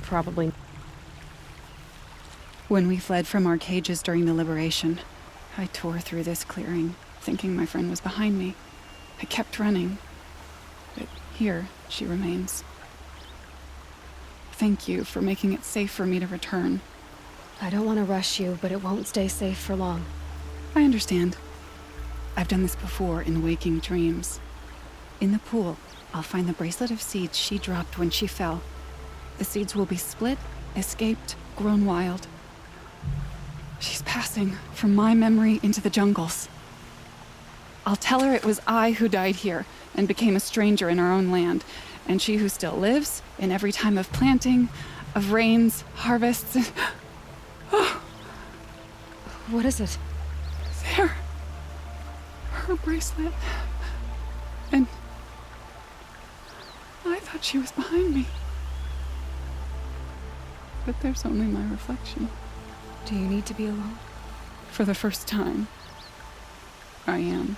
Probably. When we fled from our cages during the liberation, I tore through this clearing, thinking my friend was behind me. I kept running, but here she remains. Thank you for making it safe for me to return. I don't want to rush you, but it won't stay safe for long. I understand. I've done this before in waking dreams. In the pool, I'll find the bracelet of seeds she dropped when she fell. The seeds will be split, escaped, grown wild. She's passing from my memory into the jungles. I'll tell her it was I who died here and became a stranger in our own land, and she who still lives in every time of planting, of rains, harvests, and... Oh. What is it? There. Her bracelet. And... I thought she was behind me. But there's only my reflection. Do you need to be alone? For the first time, I am.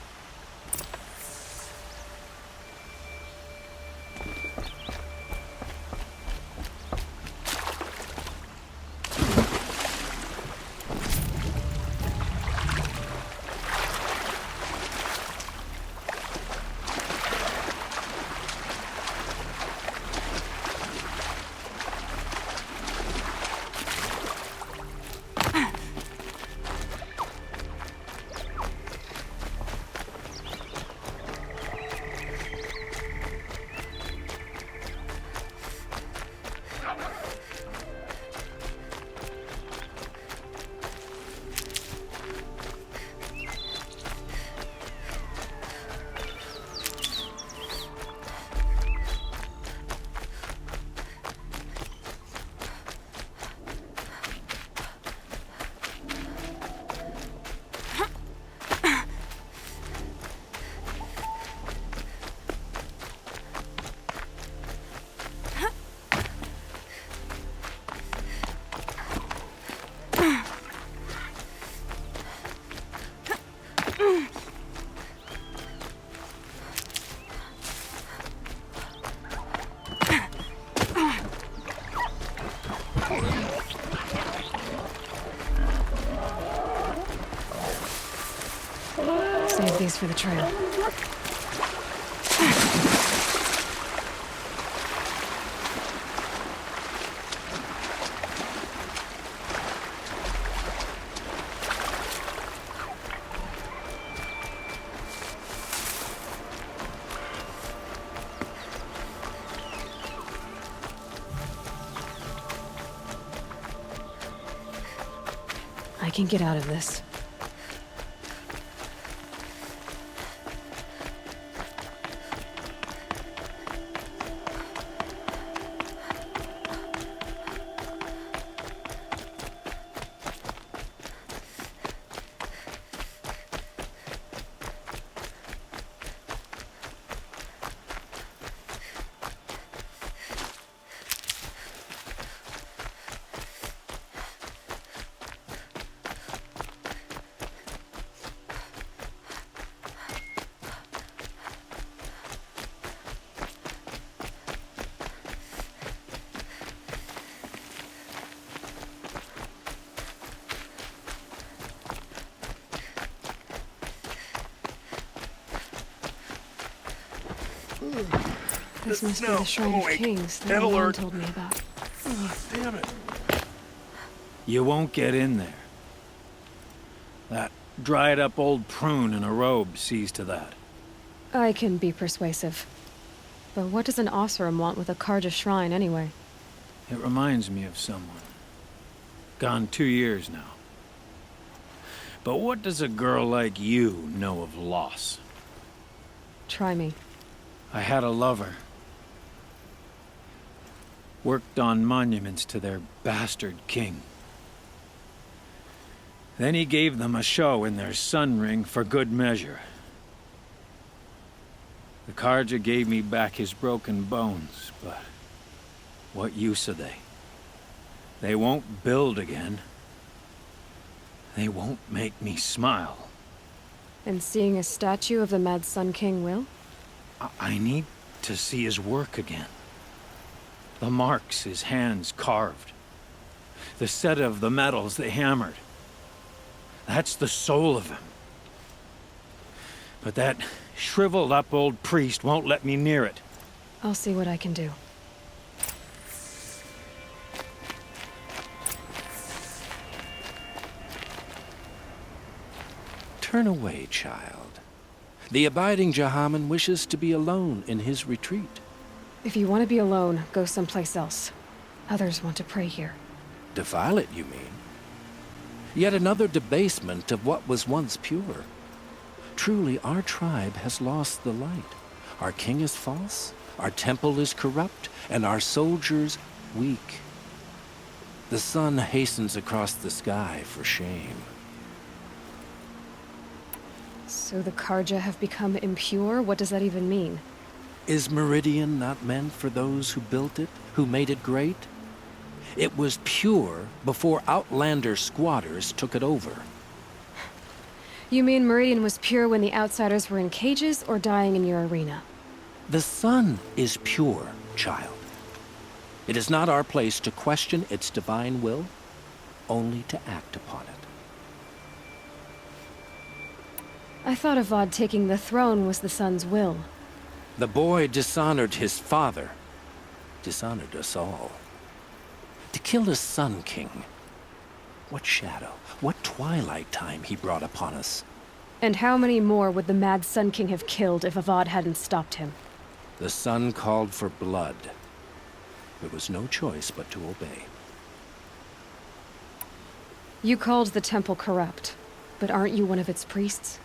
Thanks for the trail. I can get out of this. This must be the Shrine of Kings that Ron told me about. Damn it. You won't get in there. That dried-up old prune in a robe sees to that. I can be persuasive. But what does an Oseram want with a Karja shrine, anyway? It reminds me of someone. Gone 2 years now. But what does a girl like you know of loss? Try me. I had a lover. Worked on monuments to their bastard king. Then he gave them a show in their sun ring for good measure. The Karja gave me back his broken bones, but what use are they? They won't build again. They won't make me smile. And seeing a statue of the Mad Sun King will? I need to see his work again. The marks his hands carved. The set of the metals they hammered. That's the soul of him. But that shriveled up old priest won't let me near it. I'll see what I can do. Turn away, child. The abiding Jahaman wishes to be alone in his retreat. If you want to be alone, go someplace else. Others want to pray here. Defile it, you mean? Yet another debasement of what was once pure. Truly, our tribe has lost the light. Our king is false, our temple is corrupt, and our soldiers weak. The sun hastens across the sky for shame. So the Karja have become impure? What does that even mean? Is Meridian not meant for those who built it, who made it great? It was pure before outlander squatters took it over. You mean Meridian was pure when the outsiders were in cages or dying in your arena? The sun is pure, child. It is not our place to question its divine will, only to act upon it. I thought Avad taking the throne was the sun's will. The boy dishonored his father, dishonored us all. To kill the Sun King. What shadow, what twilight time he brought upon us. And how many more would the Mad Sun King have killed if Avad hadn't stopped him? The sun called for blood. There was no choice but to obey. You called the temple corrupt, but aren't you one of its priests?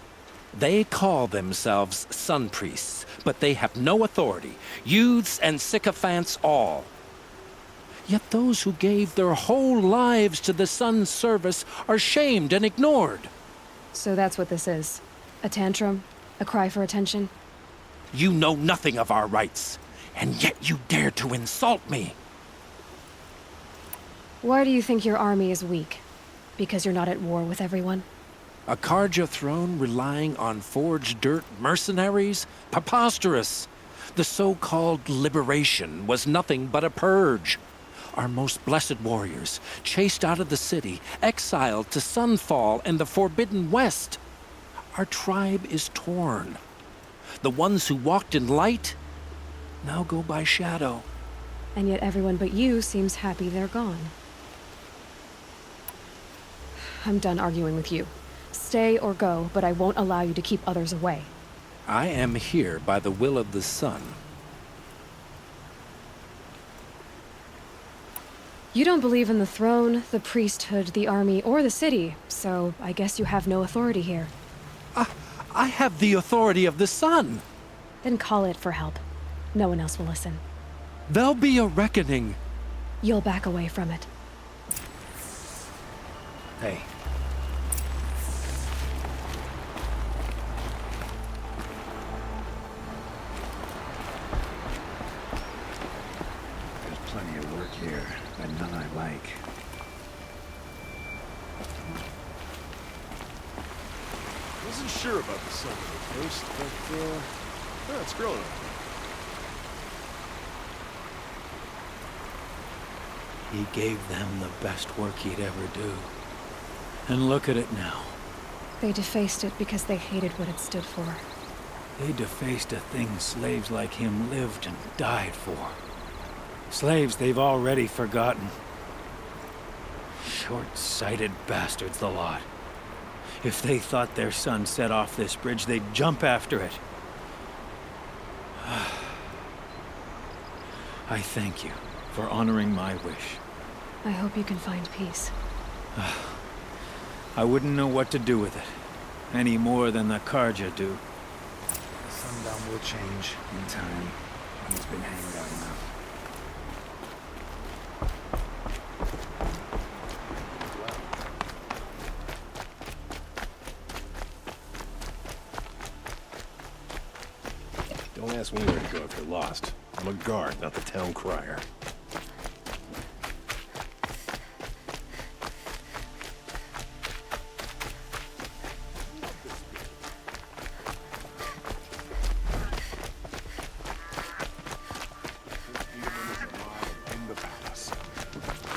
They call themselves sun priests, but they have no authority. Youths and sycophants all. Yet those who gave their whole lives to the sun's service are shamed and ignored. So that's what this is. A tantrum? A cry for attention? You know nothing of our rights, and yet you dare to insult me. Why do you think your army is weak? Because you're not at war with everyone? A Karja throne relying on forged dirt mercenaries? Preposterous! The so-called liberation was nothing but a purge. Our most blessed warriors, chased out of the city, exiled to Sunfall and the Forbidden West. Our tribe is torn. The ones who walked in light now go by shadow. And yet everyone but you seems happy they're gone. I'm done arguing with you. Stay or go, but I won't allow you to keep others away. I am here by the will of the sun. You don't believe in the throne, the priesthood, the army, or the city, so I guess you have no authority here. I have the authority of the sun. Then call it for help. No one else will listen. There'll be a reckoning. You'll back away from it. Hey. There's plenty of work here, but none I like. Wasn't sure about the sun at first, but, yeah, it's growing on me. He gave them the best work he'd ever do. And look at it now. They defaced it because they hated what it stood for. They defaced a thing slaves like him lived and died for. Slaves they've already forgotten. Short-sighted bastards, the lot. If they thought their son set off this bridge, they'd jump after it. I thank you for honoring my wish. I hope you can find peace. I wouldn't know what to do with it, any more than the Karja do. The sundown will change in time. He's been hanged out enough. Don't ask me where to go if you're lost. I'm a guard, not the town crier. In the palace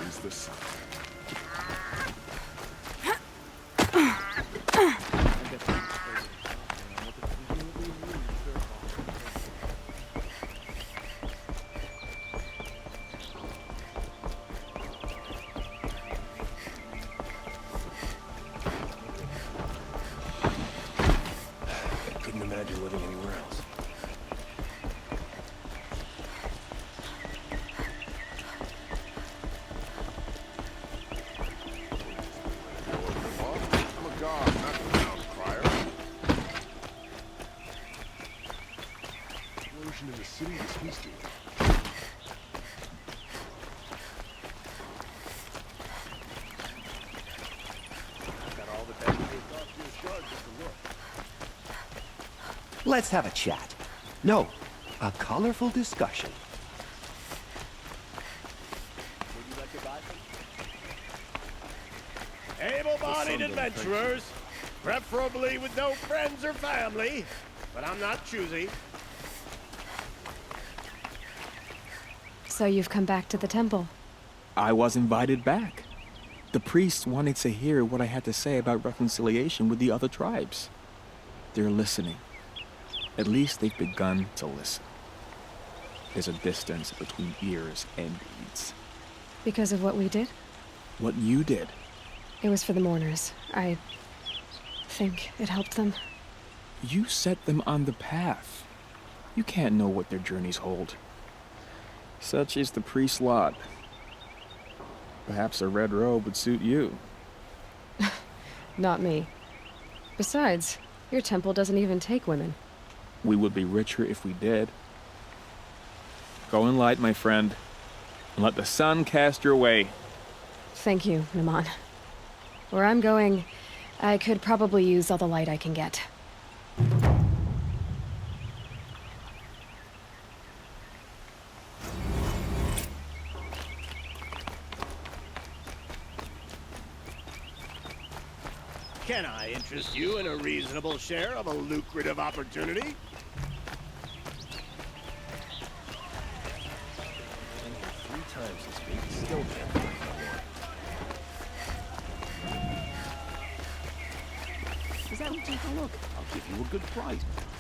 is the sun. Couldn't imagine living anywhere else. I'm a guard, not the town crier. Explosion in the city is feasting. Got all the bad taste off your shards just to look. Let's have a chat. No, a colorful discussion. Would you like to buy some? Able-bodied adventurers, preferably with no friends or family, but I'm not choosy. So you've come back to the temple. I was invited back. The priests wanted to hear what I had to say about reconciliation with the other tribes. They're listening. At least they've begun to listen. There's a distance between ears and deeds. Because of what we did? What you did. It was for the mourners. I think it helped them. You set them on the path. You can't know what their journeys hold. Such is the priest's lot. Perhaps a red robe would suit you. Not me. Besides, your temple doesn't even take women. We would be richer if we did. Go in light, my friend, and let the sun cast your way. Thank you, Naman. Where I'm going, I could probably use all the light I can get. Can I interest you in a reasonable share of a lucrative opportunity? Three times this week, still can't find Just out and take a look. I'll give you a good price.